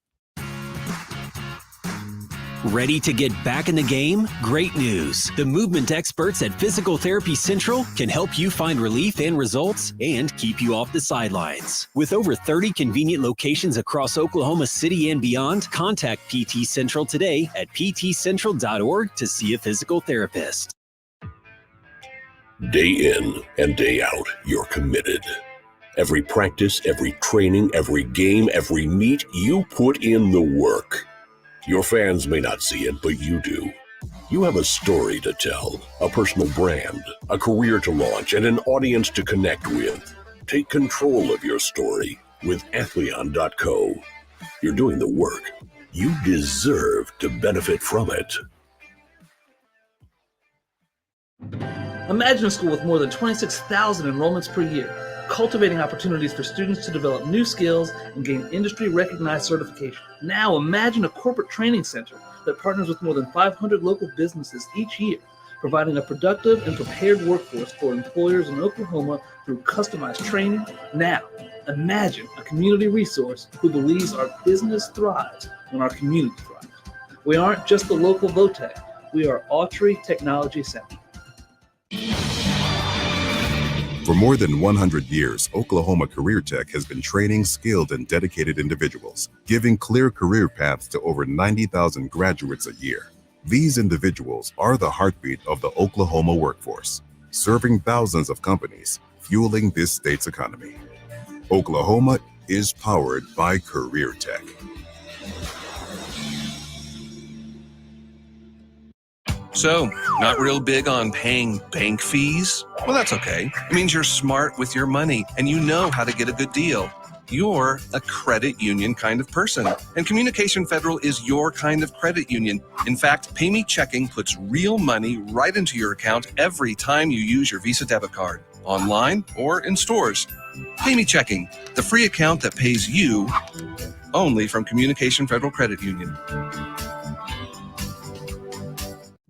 Ready to get back in the game? Great news. The movement experts at Physical Therapy Central can help you find relief and results and keep you off the sidelines. With over 30 convenient locations across Oklahoma City and beyond, contact PT Central today at ptcentral.org to see a physical therapist. Day in and day out, you're committed. Every practice, every training, every game, every meet, you put in the work. Your fans may not see it, but you do. You have a story to tell, a personal brand, a career to launch, and an audience to connect with. Take control of your story with Athleon.co. You're doing the work. You deserve to benefit from it. Imagine a school with more than 26,000 enrollments per year, cultivating opportunities for students to develop new skills and gain industry-recognized certification. Now imagine a corporate training center that partners with more than 500 local businesses each year, providing a productive and prepared workforce for employers in Oklahoma through customized training. Now imagine a community resource who believes our business thrives when our community thrives. We aren't just the local VOTEC, we are Autry Technology Center. For more than 100 years, Oklahoma Career Tech has been training skilled and dedicated individuals, giving clear career paths to over 90,000 graduates a year. These individuals are the heartbeat of the Oklahoma workforce, serving thousands of companies, fueling this state's economy. Oklahoma is powered by Career Tech. So, not real big on paying bank fees? Well, that's okay. It means you're smart with your money and you know how to get a good deal. You're a credit union kind of person, and Communication Federal is your kind of credit union. In fact, PayMe Checking puts real money right into your account every time you use your Visa debit card, online or in stores. PayMe Checking, the free account that pays you only from Communication Federal Credit Union.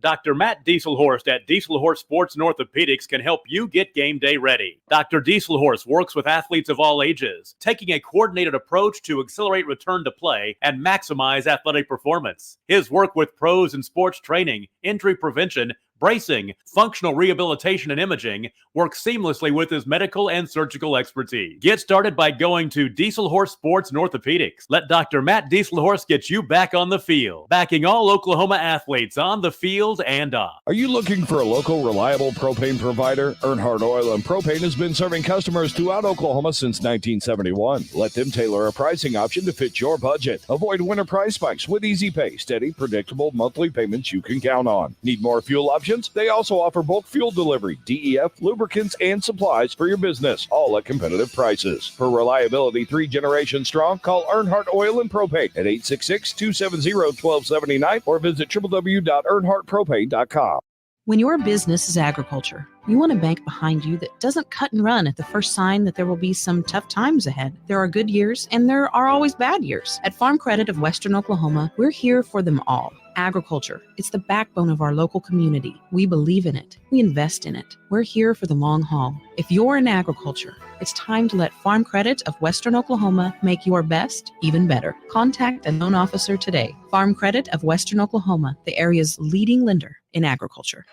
Dr. Matt Dieselhorst at Dieselhorst Sports and Orthopedics can help you get game day ready. Dr. Dieselhorst works with athletes of all ages, taking a coordinated approach to accelerate return to play and maximize athletic performance. His work with pros in sports training, injury prevention, bracing, functional rehabilitation, and imaging work seamlessly with his medical and surgical expertise. Get started by going to Dieselhorse Sports and Orthopedics. Let Dr. Matt Dieselhorse get you back on the field, backing all Oklahoma athletes on the field and off. Are you looking for a local, reliable propane provider? Earnhardt Oil and Propane has been serving customers throughout Oklahoma since 1971. Let them tailor a pricing option to fit your budget. Avoid winter price spikes with easy pay, steady, predictable monthly payments you can count on. Need more fuel options? They also offer bulk fuel delivery, DEF, lubricants, and supplies for your business, all at competitive prices. For reliability 3 generations strong, call Earnhardt Oil and Propane at 866-270-1279 or visit www.earnhardtpropane.com. When your business is agriculture, you want a bank behind you that doesn't cut and run at the first sign that there will be some tough times ahead. There are good years and there are always bad years. At Farm Credit of Western Oklahoma, we're here for them all. Agriculture, it's the backbone of our local community. We believe in it. We invest in it. We're here for the long haul. If you're in agriculture, it's time to let Farm Credit of Western Oklahoma make your best even better. Contact a loan officer today. Farm Credit of Western Oklahoma, the area's leading lender in agriculture.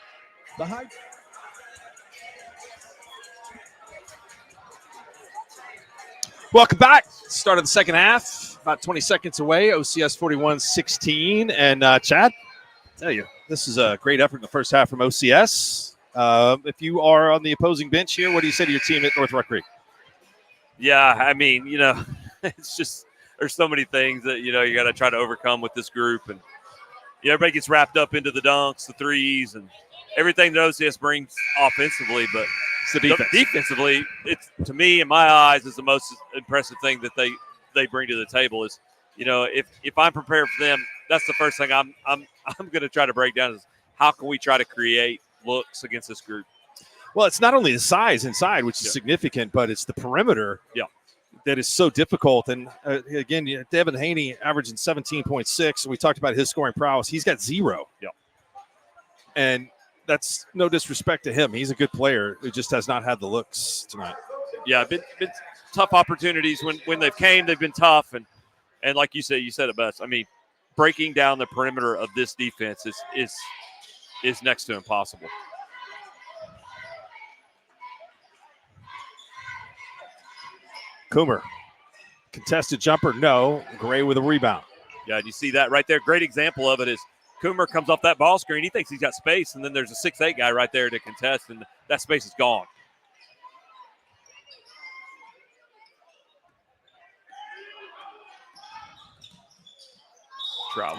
Welcome back. Start of the second half, about 20 seconds away. OCS 41-16. And Chad, I tell you, this is a great effort in the first half from OCS. If you are on the opposing bench here, what do you say to your team at North Rock Creek? Yeah, I mean, it's just there's so many things that, you got to try to overcome with this group. And everybody gets wrapped up into the dunks, the threes, and everything that OCS brings offensively. But it's the defense. Defensively, it's, to me, in my eyes, is the most impressive thing that they bring to the table is, if I'm prepared for them, that's the first thing I'm going to try to break down is how can we try to create looks against this group. Well, it's not only the size inside, which is significant, but it's the perimeter that is so difficult. And again, Devin Haney averaging 17.6. And we talked about his scoring prowess. He's got 0. Yeah. And that's no disrespect to him. He's a good player who just has not had the looks tonight. Yeah, been tough opportunities when they've came. They've been tough. And like you said it best. I mean, breaking down the perimeter of this defense is next to impossible. Coomer, contested jumper, no. Gray with a rebound. Yeah, you see that right there. Great example of it is Coomer comes off that ball screen. He thinks he's got space, and then there's a 6'8" guy right there to contest, and that space is gone.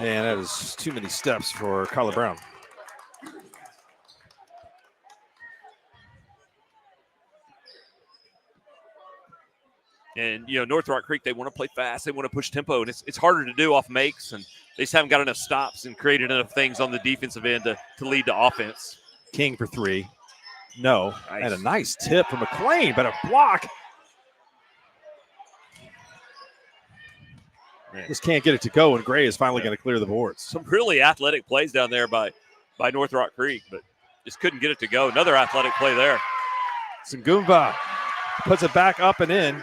Man, that is too many steps for Kyler Brown. And, North Rock Creek, they want to play fast. They want to push tempo, and it's harder to do off makes, and they just haven't got enough stops and created enough things on the defensive end to lead to offense. King for 3. No. Nice. And a nice tip from McLean, but a block. Man. Just can't get it to go, and Gray is finally going to clear the boards. Some really athletic plays down there by North Rock Creek, but just couldn't get it to go. Another athletic play there. Sangumva puts it back up and in.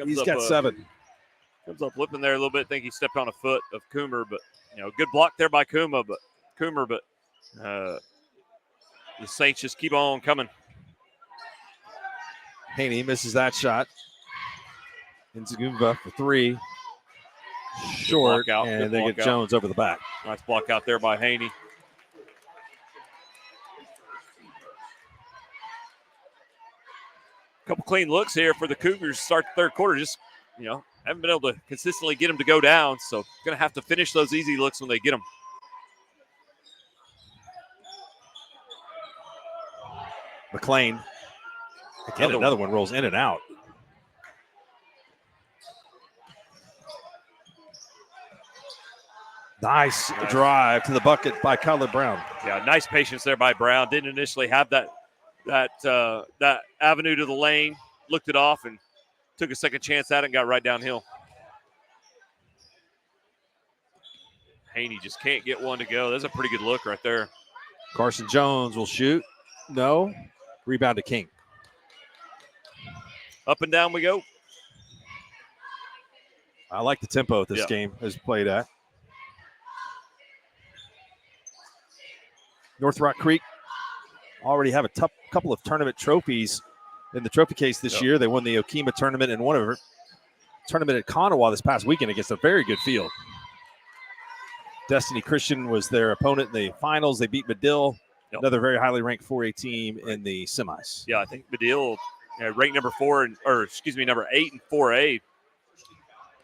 He's got 7. Comes up flipping there a little bit. Think he stepped on a foot of Coomer, but good block there by Coomer, but the Saints just keep on coming. Haney misses that shot. Nzagumba for 3. Short, out. And they get out. Jones over the back. Nice block out there by Haney. Couple clean looks here for the Cougars to start the third quarter. Just, haven't been able to consistently get them to go down, so going to have to finish those easy looks when they get them. McLean. Again, another one rolls in and out. Nice drive to the bucket by Kyler Brown. Yeah, nice patience there by Brown. Didn't initially have that avenue to the lane. Looked it off and took a second chance at it and got right downhill. Haney just can't get one to go. That's a pretty good look right there. Carson Jones will shoot. No. Rebound to King. Up and down we go. I like the tempo this game has played at. North Rock Creek already have a couple of tournament trophies in the trophy case this year. They won the Okima tournament and won a tournament at Kanawha this past weekend against a very good field. Destiny Christian was their opponent in the finals. They beat Medill, another very highly ranked 4A team in the semis. Yeah, I think Medill ranked number 8 in 4A.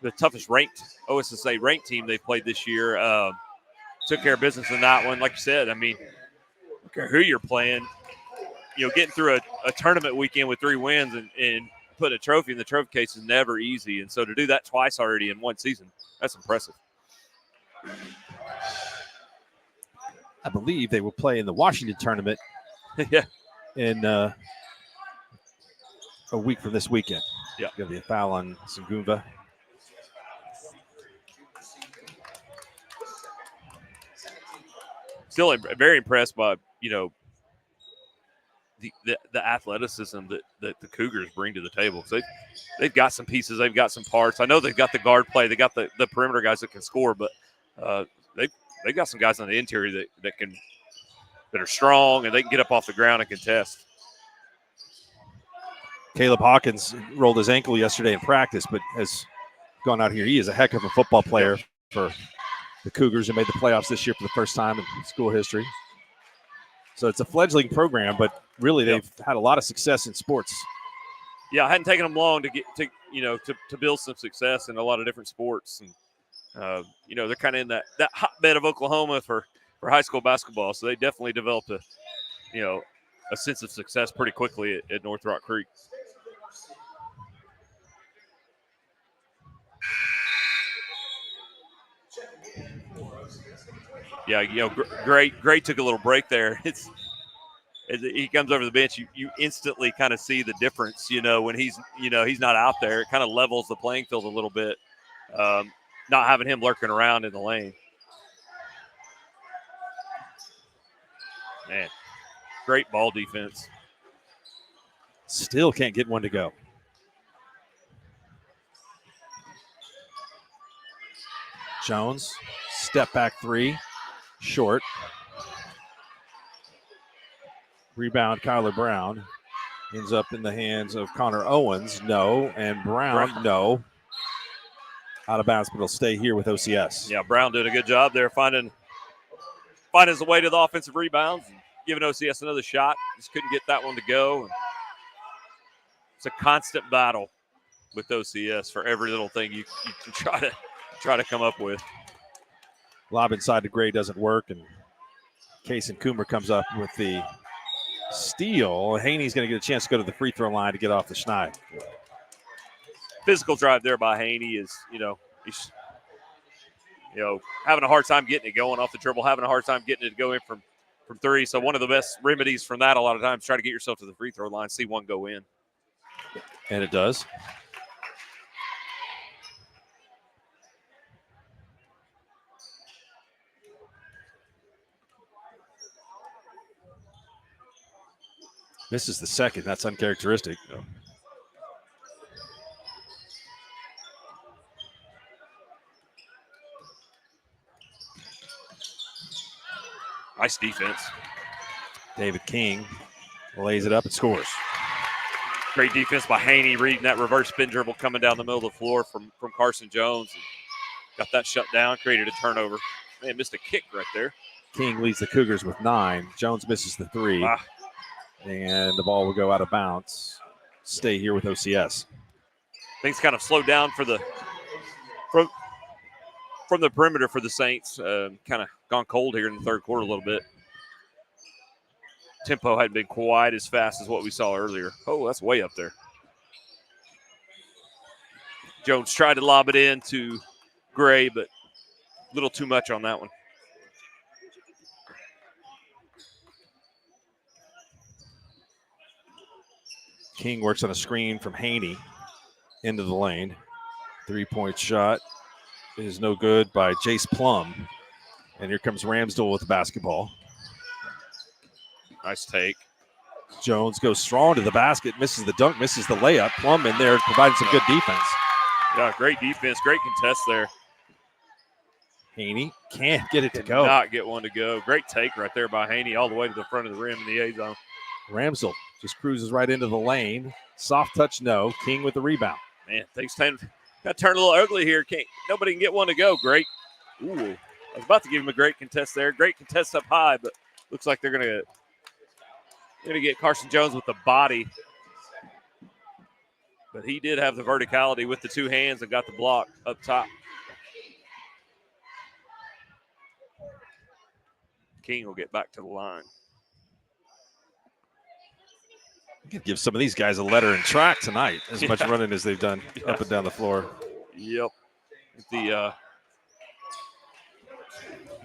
The toughest ranked OSSA ranked team they played this year. Took care of business in that one. Like you said, I mean, I don't care who you're playing. Getting through a tournament weekend with 3 wins and put a trophy in the trophy case is never easy. And so to do that twice already in one season, that's impressive. I believe they will play in the Washington tournament in a week from this weekend. Yeah. Going to be a foul on Sangumva. Still very impressed by, the athleticism that the Cougars bring to the table. So they've got some pieces. They've got some parts. I know they've got the guard play. They got the perimeter guys that can score, but they've got some guys on the interior that are strong and they can get up off the ground and contest. Caleb Hawkins rolled his ankle yesterday in practice, but has gone out here. He is a heck of a football player for the Cougars and made the playoffs this year for the first time in school history. So it's a fledgling program, but really they've had a lot of success in sports. Yeah, it hadn't taken them long to get to build some success in a lot of different sports. And, they're kind of in that hotbed of Oklahoma for high school basketball. So they definitely developed a sense of success pretty quickly at North Rock Creek. Yeah, Gray took a little break there. As he comes over the bench, you instantly kind of see the difference, when he's not out there. It kind of levels the playing field a little bit, not having him lurking around in the lane. Man, great ball defense. Still can't get one to go. Jones, step back 3, short. Rebound, Kyler Brown. Ends up in the hands of Connor Owens. No. And Brown, no. Out of bounds, but it'll stay here with OCS. Yeah, Brown did a good job there finding his way to the offensive rebounds and giving OCS another shot. Just couldn't get that one to go. It's a constant battle with OCS for every little thing you can try to come up with. Lob inside to Gray doesn't work, and Case and Coomer comes up with the steal. Haney's going to get a chance to go to the free throw line to get off the schneid. Physical drive there by Haney is, he's having a hard time getting it going off the dribble, having a hard time getting it to go in from 3. So one of the best remedies from that a lot of times, try to get yourself to the free throw line, see one go in. And it does. Misses the second. That's uncharacteristic. Nice defense. David King lays it up and scores. Great defense by Haney, reading that reverse spin dribble coming down the middle of the floor from Carson Jones. And got that shut down, created a turnover. Man, missed a kick right there. King leads the Cougars with 9. Jones misses the 3. And the ball will go out of bounds. Stay here with OCS. Things kind of slowed down from the perimeter for the Saints. Kind of gone cold here in the third quarter a little bit. Tempo hadn't been quite as fast as what we saw earlier. Oh, that's way up there. Jones tried to lob it in to Gray, but a little too much on that one. King works on a screen from Haney into the lane. 3-point shot is no good by Jace Plum. And here comes Ramsdell with the basketball. Nice take. Jones goes strong to the basket, misses the dunk, misses the layup. Plum in there providing some good defense. Yeah, great defense, great contest there. Haney can't get it to Did go. not get one to go. Great take right there by Haney all the way to the front of the rim in the A zone. Ramsdell just cruises right into the lane. Soft touch, no. King with the rebound. Man, things got to turn a little ugly here. Nobody can get one to go. Great. Ooh, I was about to give him a great contest there. Great contest up high, but looks like they're gonna get Carson Jones with the body. But he did have the verticality with the two hands and got the block up top. King will get back to the line. You could give some of these guys a letter and track tonight, as much running as they've done up and down the floor. Yep.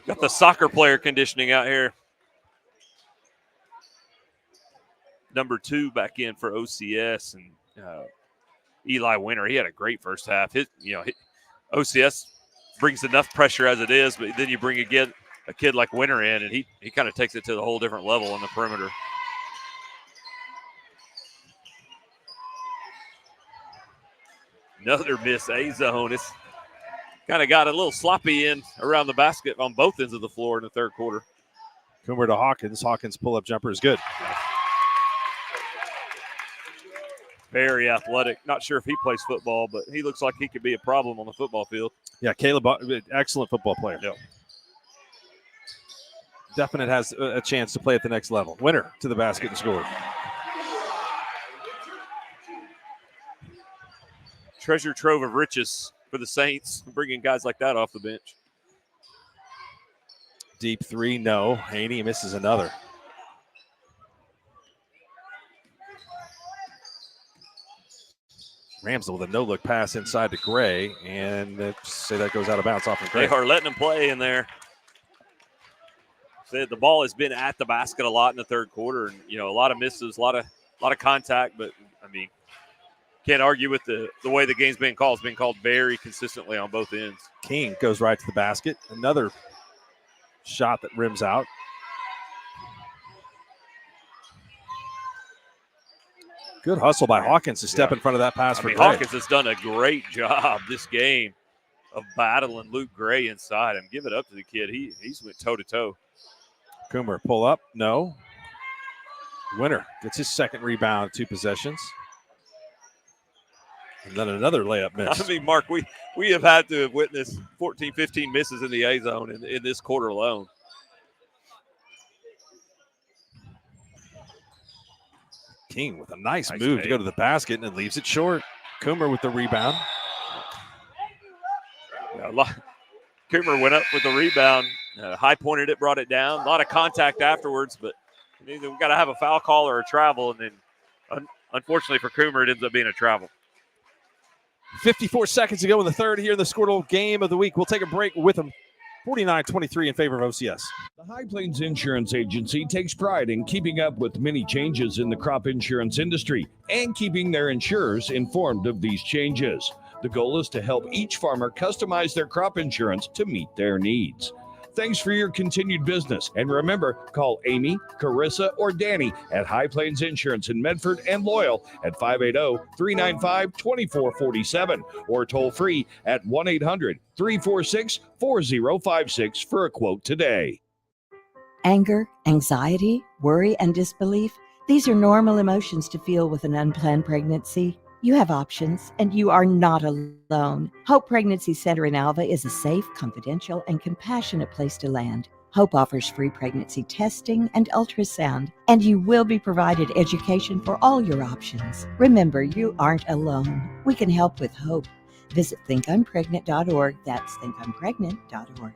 Got the soccer player conditioning out here. Number 2 back in for OCS, and Eli Winter. He had a great first half. OCS brings enough pressure as it is, but then you bring again a kid like Winter in, and he kind of takes it to the whole different level on the perimeter. Another miss, A zone. It's kind of got a little sloppy in around the basket on both ends of the floor in the third quarter. Coomer to Hawkins. Hawkins' pull-up jumper is good. Very athletic. Not sure if he plays football, but he looks like he could be a problem on the football field. Yeah, Caleb, excellent football player. Yep. Definite has a chance to play at the next level. Winner to the basket and scored. Treasure trove of riches for the Saints, bringing guys like that off the bench. Deep three, no. Haney misses another. Ramsdell with a no-look pass inside to Gray, and say that goes out of bounds off of Gray. They are letting him play in there. Said the ball has been at the basket a lot in the third quarter, and a lot of misses, a lot of contact, but I mean, can't argue with the way the game's being called. It's been called very consistently on both ends. King goes right to the basket. Another shot that rims out. Good hustle by Hawkins to step in front of that pass for Gray. Hawkins has done a great job this game of battling Luke Gray inside him. Give it up to the kid. He's went toe-to-toe. Coomer pull up. No. Winner gets his second rebound, 2 possessions. And then another layup miss. I mean, Mark, we have had to have witnessed 14, 15 misses in the A zone in this quarter alone. King with a nice move to go to the basket and leaves it short. Coomer with the rebound. Coomer went up with the rebound. High pointed it, brought it down. A lot of contact afterwards, but we've got to have a foul call or a travel. And then, unfortunately for Coomer, it ends up being a travel. 54 seconds to go in the third here in the Squirtle game of the week. We'll take a break with them. 49-23 in favor of OCS. The High Plains Insurance Agency takes pride in keeping up with many changes in the crop insurance industry and keeping their insurers informed of these changes. The goal is to help each farmer customize their crop insurance to meet their needs. Thanks for your continued business. And remember, call Amy, Carissa, or Danny at High Plains Insurance in Medford and Loyal at 580-395-2447 or toll free at 1-800-346-4056 for a quote today. Anger, anxiety, worry, and disbelief, these are normal emotions to feel with an unplanned pregnancy. You have options, and you are not alone. Hope Pregnancy Center in Alva is a safe, confidential, and compassionate place to land. Hope offers free pregnancy testing and ultrasound, and you will be provided education for all your options. Remember, you aren't alone. We can help with hope. Visit thinkunpregnant.org. That's thinkunpregnant.org.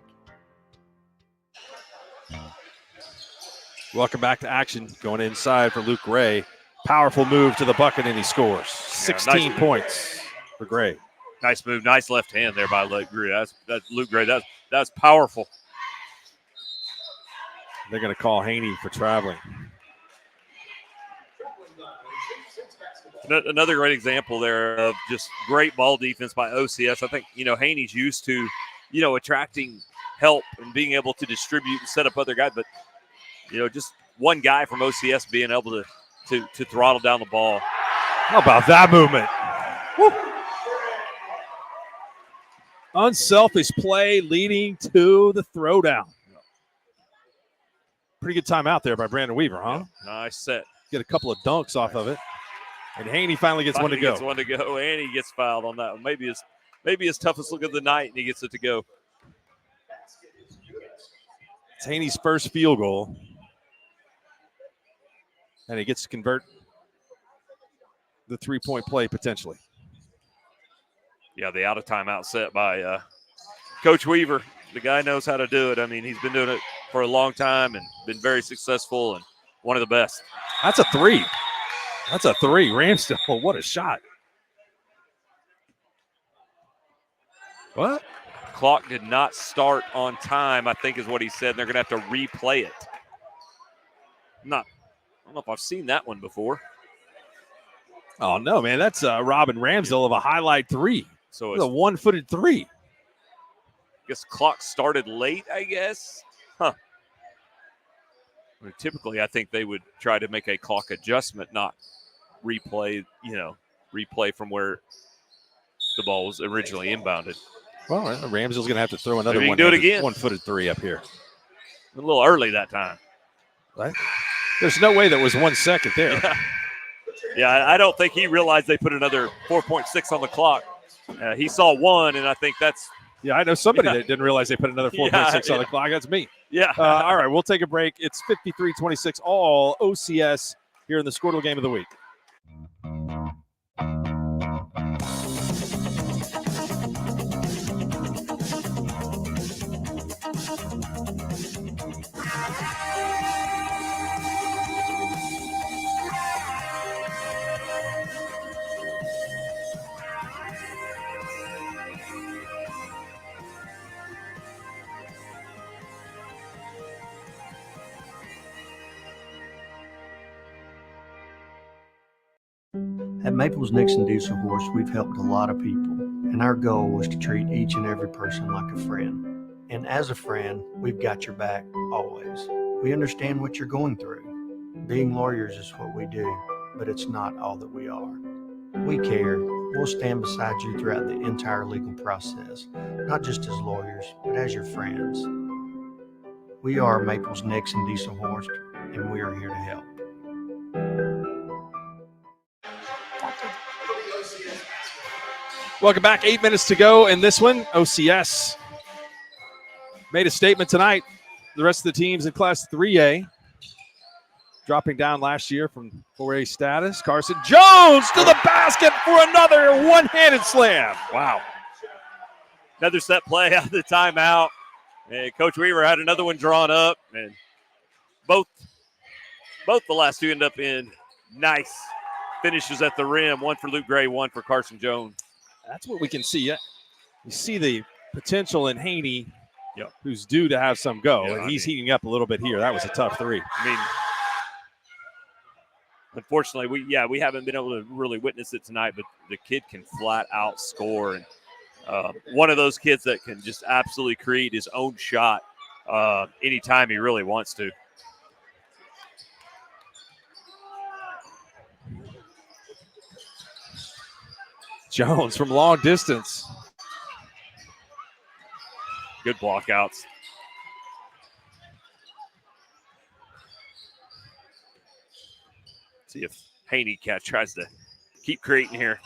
Welcome back to action. Going inside for Luke Gray. Powerful move to the bucket, and he scores. 16 points for Gray. Nice move. Nice left hand there by Luke Gray. That's Luke Gray. That's powerful. They're going to call Haney for traveling. Another great example there of just great ball defense by OCS. I think, Haney's used to, attracting help and being able to distribute and set up other guys. But, just one guy from OCS being able to throttle down the ball. How about that movement? Woo. Unselfish play leading to the throwdown. Pretty good timeout there by Brandon Weaver, huh? Nice set. Get a couple of dunks off of it. And Haney finally gets one to go. Gets one to go, and he gets fouled on that one. Maybe his toughest look of the night, and he gets it to go. It's Haney's first field goal. And he gets to convert the three-point play potentially. Yeah, the out-of-timeout set by Coach Weaver. The guy knows how to do it. I mean, he's been doing it for a long time and been very successful and one of the best. That's a three. That's a three. Ramsdale, what a shot. What? Clock did not start on time, I think is what he said. They're going to have to replay it. I don't know if I've seen that one before. Oh, no, man. That's Robin Ramsdale of a highlight three. So it's a one-footed three. I guess clock started late, I guess. Huh. I mean, typically, I think they would try to make a clock adjustment, not replay from where the ball was originally inbounded. Well, Ramsdale's going to have to throw another Maybe he can do it again. One-footed three up here. A little early that time. Right? There's no way that was 1 second there. Yeah, I don't think he realized they put another 4.6 on the clock. He saw one, and I think that's – yeah, I know somebody that didn't realize they put another 4.6 on the clock. That's me. Yeah. All right, we'll take a break. It's 53-26, all OCS here in the Squirtle Game of the Week. At Maples Nixon Diesel Horse, we've helped a lot of people, and our goal was to treat each and every person like a friend. And as a friend, we've got your back always. We understand what you're going through. Being lawyers is what we do, but it's not all that we are. We care. We'll stand beside you throughout the entire legal process, not just as lawyers, but as your friends. We are Maples Nixon Diesel Horse, and we are here to help. Welcome back. 8 minutes to go in this one. OCS made a statement tonight. The rest of the teams in Class 3A dropping down last year from 4A status. Carson Jones to the basket for another one-handed slam. Wow. Another set play out of the timeout. And Coach Weaver had another one drawn up. And both the last two end up in nice finishes at the rim. One for Luke Gray, one for Carson Jones. That's what we can see. You see the potential in Haney, who's due to have some go, and he's heating up a little bit here. That was a tough three. I mean, unfortunately, we haven't been able to really witness it tonight, but the kid can flat out score. And one of those kids that can just absolutely create his own shot anytime he really wants to. Jones from long distance. Good blockouts. See if Haney tries to keep creating here.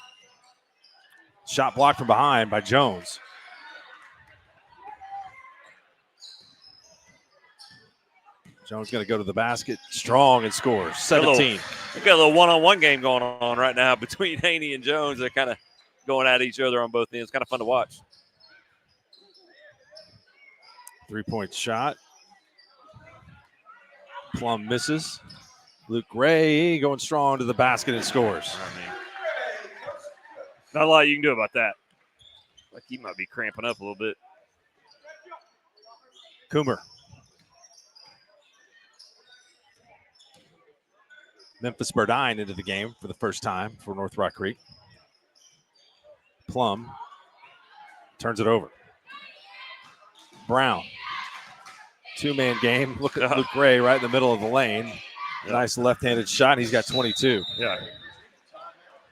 Shot blocked from behind by Jones. Jones going to go to the basket, strong, and scores. 17. We've got a little one-on-one game going on right now between Haney and Jones. They're kind of going at each other on both ends. Kind of fun to watch. 3-point shot. Plum misses. Luke Gray going strong to the basket and scores. Not a lot you can do about that. Like he might be cramping up a little bit. Coomer. Memphis Burdine into the game for the first time for North Rock Creek. Plum turns it over. Brown. Two-man game. Look at Luke Gray right in the middle of the lane. Nice left-handed shot. He's got 22. Yeah.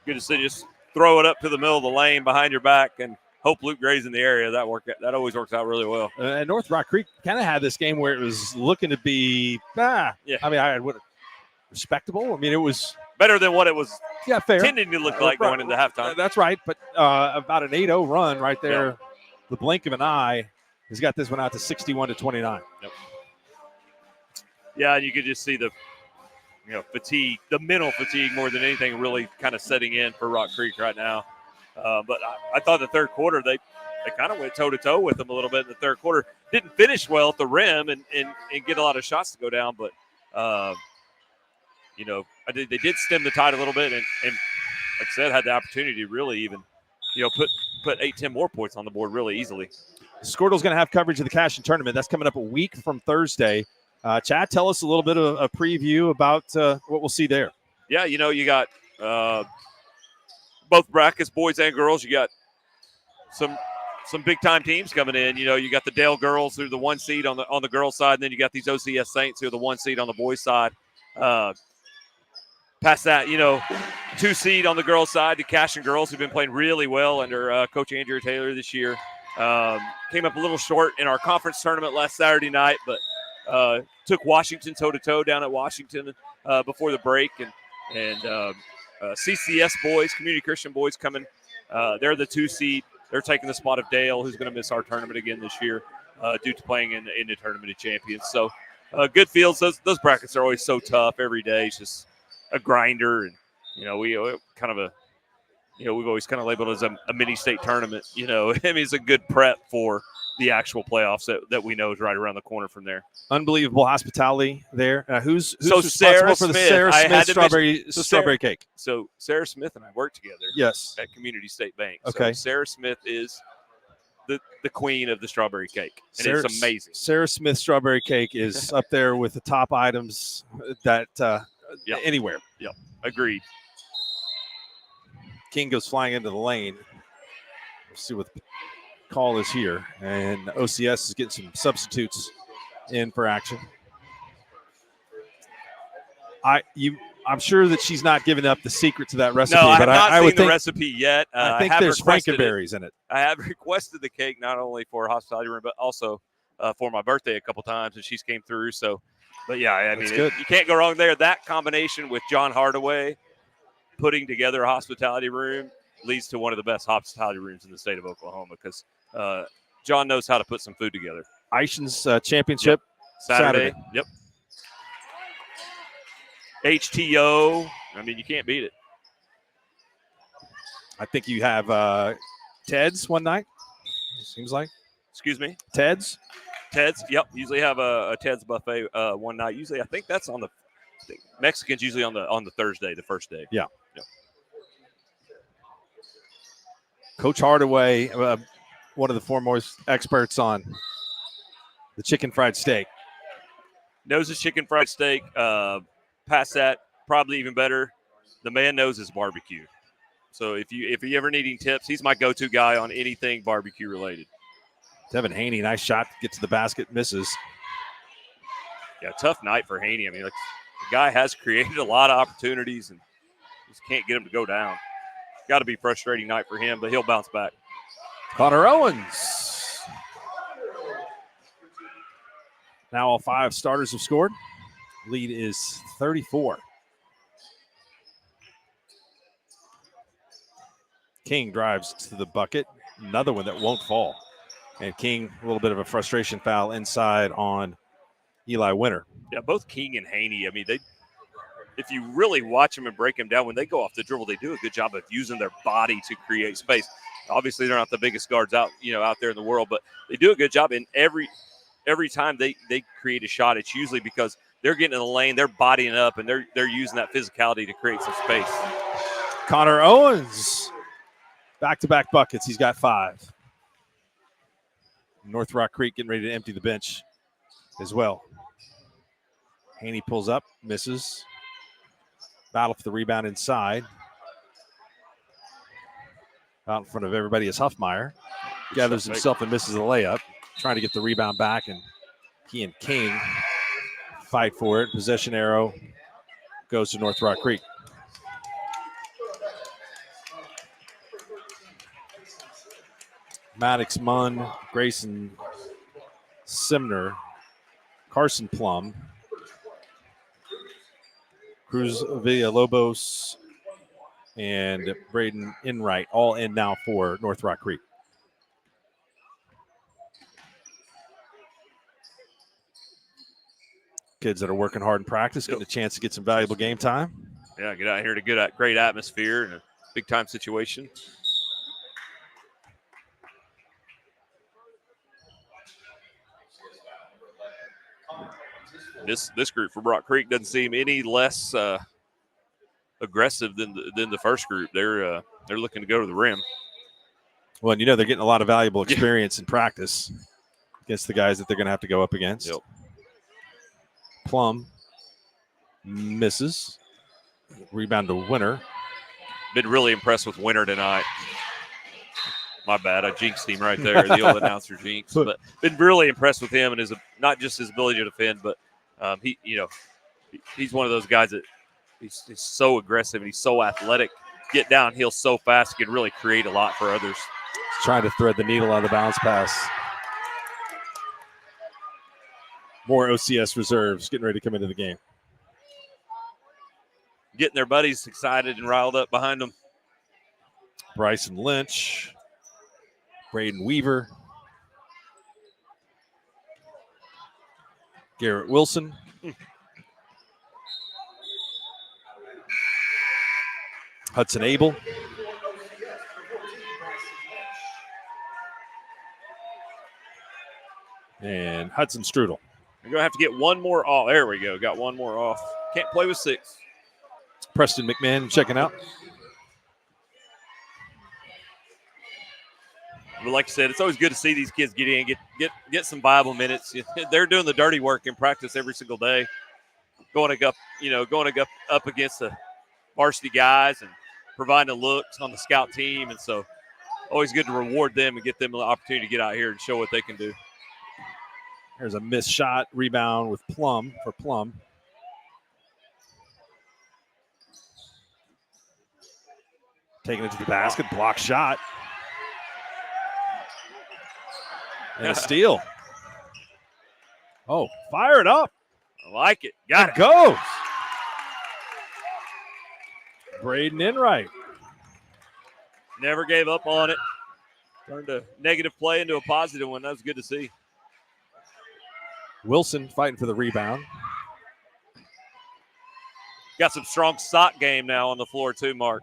Good to see. Just throw it up to the middle of the lane behind your back and hope Luke Gray's in the area. That always works out really well. And North Rock Creek kind of had this game where it was looking to be, respectable. I mean, it was better than what it was fair. Tending to look like going into halftime. That's right. But about an 8-0 run right there, the blink of an eye has got this one out to 61-29. Yep. Yeah, and you could just see the fatigue, the mental fatigue more than anything really kind of setting in for Rock Creek right now. But I thought the third quarter they kind of went toe-to-toe with them a little bit in the third quarter. Didn't finish well at the rim and get a lot of shots to go down, but they did stem the tide a little bit and like I said, had the opportunity to really even put 8-10 more points on the board really easily. Squirtle's going to have coverage of the Cashion tournament. That's coming up a week from Thursday. Chad, tell us a little bit of a preview about what we'll see there. Yeah, you got both brackets, boys and girls. You got some big-time teams coming in. You got the Dale girls who are the 1 seed on the girls' side, and then you got these OCS Saints who are the 1 seed on the boys' side. Past that, 2 seed on the girls' side, the Cashion girls who've been playing really well under Coach Andrea Taylor this year. Came up a little short in our conference tournament last Saturday night, but took Washington toe-to-toe down at Washington before the break. And CCS boys, Community Christian boys coming. They're the 2 seed. They're taking the spot of Dale, who's going to miss our tournament again this year due to playing in the Tournament of Champions. So good fields. Those brackets are always so tough every day. It's just a grinder. And, we kind of we've always kind of labeled it as a mini state tournament. I mean, it's a good prep for the actual playoffs that we know is right around the corner from there. Unbelievable hospitality there. Who's so responsible Sarah for the Smith, Sarah Smith strawberry cake? So Sarah Smith and I work together. Yes. At Community State Bank. Okay. So Sarah Smith is the queen of the strawberry cake, and it's amazing. Sarah Smith strawberry cake is up there with the top items that anywhere. Yep. Agreed. King goes flying into the lane. We'll see what the call is here. And OCS is getting some substitutes in for action. I'm sure that she's not giving up the secret to that recipe. No, I have but not I seen would the think, recipe yet. I think have there's requested frankenberries in it. I have requested the cake not only for hospitality room, but also for my birthday a couple times, and she's came through. So, but yeah, I mean, you can't go wrong there. That combination with John Hardaway putting together a hospitality room leads to one of the best hospitality rooms in the state of Oklahoma because John knows how to put some food together. Ishan's championship Saturday. Yep. HTO. I mean, you can't beat it. I think you have Ted's one night, seems like. Excuse me? Ted's? Ted's, yep. Usually have a Ted's buffet one night. Usually, I think that's on the Mexicans usually on the Thursday, the first day. Yeah. Yep. Coach Hardaway, one of the foremost experts on the chicken fried steak. Knows his chicken fried steak. Past that, probably even better. The man knows his barbecue. So if you ever needing tips, he's my go-to guy on anything barbecue related. Devin Haney, nice shot, gets to the basket, misses. Yeah, tough night for Haney. I mean, the guy has created a lot of opportunities and just can't get him to go down. Got to be a frustrating night for him, but he'll bounce back. Connor Owens. Now all 5 starters have scored. Lead is 34. King drives to the bucket. Another one that won't fall. And King, a little bit of a frustration foul inside on Eli Winter. Yeah, both King and Haney, I mean, if you really watch them and break them down, when they go off the dribble, they do a good job of using their body to create space. Obviously, they're not the biggest guards out there in the world, but they do a good job. And every time they create a shot, it's usually because they're getting in the lane, they're bodying up, and they're using that physicality to create some space. Connor Owens, back-to-back buckets. He's got 5. North Rock Creek getting ready to empty the bench as well. Haney pulls up, misses. Battle for the rebound inside. Out in front of everybody is Huffmeyer. Gathers himself and misses a layup. Trying to get the rebound back, and he and King fight for it. Possession arrow goes to North Rock Creek. Maddox Munn, Grayson Simner, Carson Plum, Cruz Villalobos, and Braden Enright all in now for North Rock Creek. Kids that are working hard in practice, getting a chance to get some valuable game time. Yeah, get out here to a great atmosphere and a big-time situation. This group for Brock Creek doesn't seem any less aggressive than the first group. They're looking to go to the rim. Well, and they're getting a lot of valuable experience in practice against the guys that they're going to have to go up against. Yep. Plum misses. Rebound to Winter. Been really impressed with Winter tonight. My bad, I jinxed him right there. The old announcer jinx. But been really impressed with him and not just his ability to defend, but he's one of those guys that he's so aggressive and he's so athletic. Get downhill so fast, he can really create a lot for others. He's trying to thread the needle on the bounce pass. More OCS reserves getting ready to come into the game. Getting their buddies excited and riled up behind them. Bryson Lynch, Braden Weaver, Garrett Wilson. Hudson Abel. And Hudson Strudel. You're going to have to get one more off. There we go. Got one more off. Can't play with 6. Preston McMahon checking out. But like I said, it's always good to see these kids get in, get some viable minutes. They're doing the dirty work in practice every single day, going up against the varsity guys and providing the looks on the scout team. And so always good to reward them and get them the opportunity to get out here and show what they can do. There's a missed shot, rebound with Plum for Plum. Taking it to the basket, block shot. And a steal. Oh, fire it up. I like it. Got it. Goes. Braden Enright. Never gave up on it. Turned a negative play into a positive one. That was good to see. Wilson fighting for the rebound. Got some strong sock game now on the floor too, Mark.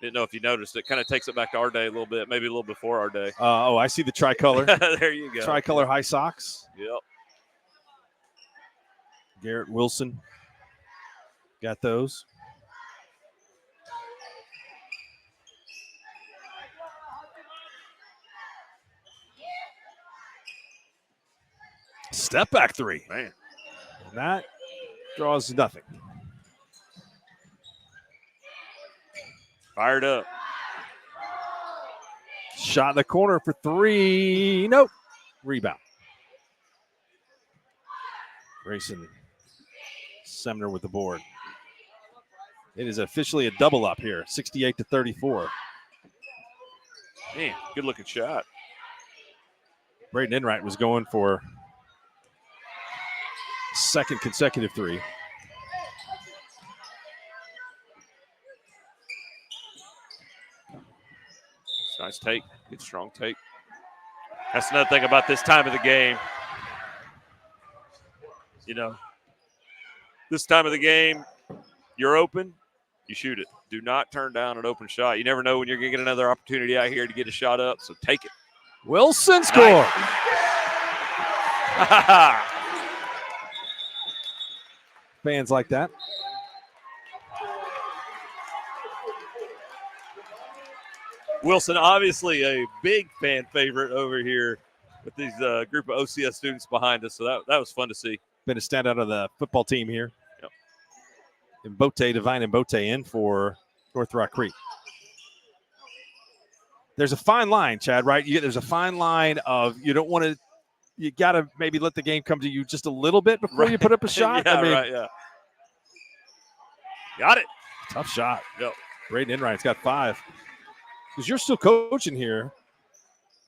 Didn't know if you noticed. It kind of takes it back to our day a little bit, maybe a little before our day. I see the tricolor. There you go. Tricolor high socks. Yep. Garrett Wilson got those. Step back three. Man. And that draws nothing. Fired up. Shot in the corner for 3. Nope. Rebound. Grayson Semner with the board. It is officially a double up here, 68-34. Man, good looking shot. Braden Enright was going for second consecutive 3. Nice take. Good strong take. That's another thing about this time of the game. This time of the game, you're open, you shoot it. Do not turn down an open shot. You never know when you're going to get another opportunity out here to get a shot up, so take it. Wilson score. Fans like that. Wilson, obviously a big fan favorite over here with these group of OCS students behind us, so that was fun to see. Been a standout of the football team here. Yep. And Divine and Bote in for North Rock Creek. There's a fine line, Chad, right? There's a fine line of you got to maybe let the game come to you just a little bit before you put up a shot. Yeah. Got it. Tough shot. Yep. Braden Enright's got 5. Because you're still coaching here.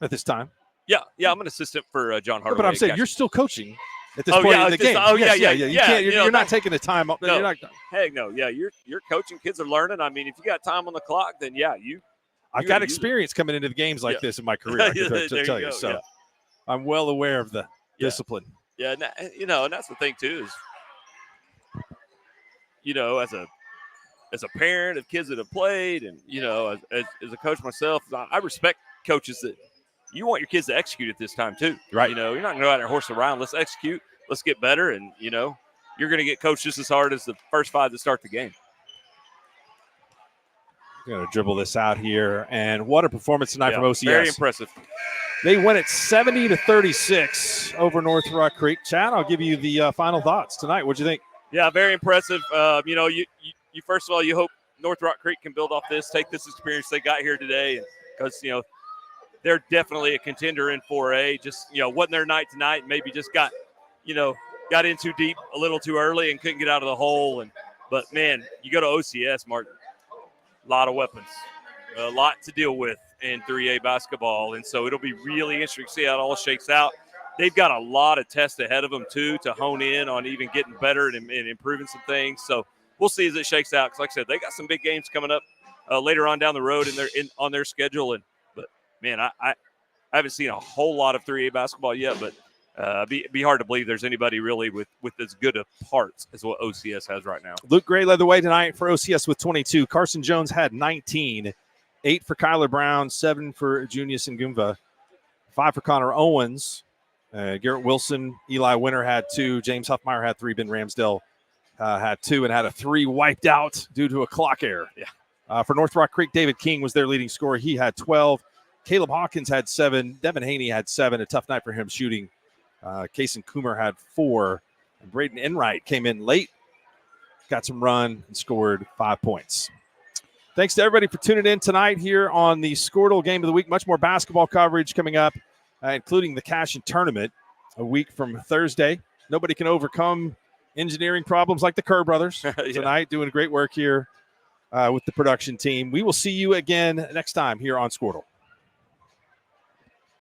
at this time. Yeah, I'm an assistant for John Hardaway. But I'm saying Gotcha. you're still coaching at this point in the game. You're not taking the time up. No, You're not. heck no. Yeah, you're coaching. Kids are learning. I mean, if you got time on the clock, then yeah, I've got experience coming into the games like this in my career. I can tell you. So I'm well aware of the discipline. Yeah, and that's the thing too is, as a parent of kids that have played, and as a coach myself, I respect coaches that you want your kids to execute at this time too. Right. You're not going to go out there and horse around. Let's execute. Let's get better, and you're going to get coached just as hard as the first 5 that start the game. Going to dribble this out here, and what a performance tonight from OCS. Very impressive. They win it 70-36 over North Rock Creek. Chad, I'll give you the final thoughts tonight. What'd you think? Yeah, very impressive. You first of all, you hope North Rock Creek can build off this, take this experience they got here today, because they're definitely a contender in 4A. Just wasn't their night tonight. Maybe just got in too deep a little too early and couldn't get out of the hole. But man, you go to OCS, Martin, a lot of weapons, a lot to deal with in 3A basketball, and so it'll be really interesting to see how it all shakes out. They've got a lot of tests ahead of them too to hone in on even getting better and improving some things. So we'll see as it shakes out. Because like I said, they got some big games coming up later on down the road on their schedule. But man, I haven't seen a whole lot of 3A basketball yet. But be hard to believe there's anybody really with as good of parts as what OCS has right now. Luke Gray led the way tonight for OCS with 22. Carson Jones had 19. 8 for Kyler Brown, 7 for Junius Ngumva, 5 for Connor Owens. Garrett Wilson, Eli Winter had 2. James Huffmeyer had 3. Ben Ramsdale had 2 and had a 3 wiped out due to a clock error. Yeah. For North Rock Creek, David King was their leading scorer. He had 12. Caleb Hawkins had 7. Devin Haney had 7. A tough night for him shooting. Kason Coomer had 4. And Braden Enright came in late, got some run, and scored 5 points. Thanks to everybody for tuning in tonight here on the Squirtle Game of the Week. Much more basketball coverage coming up, including the Cash and Tournament a week from Thursday. Nobody can overcome engineering problems like the Kerr brothers tonight, doing great work here with the production team. We will see you again next time here on Squirtle.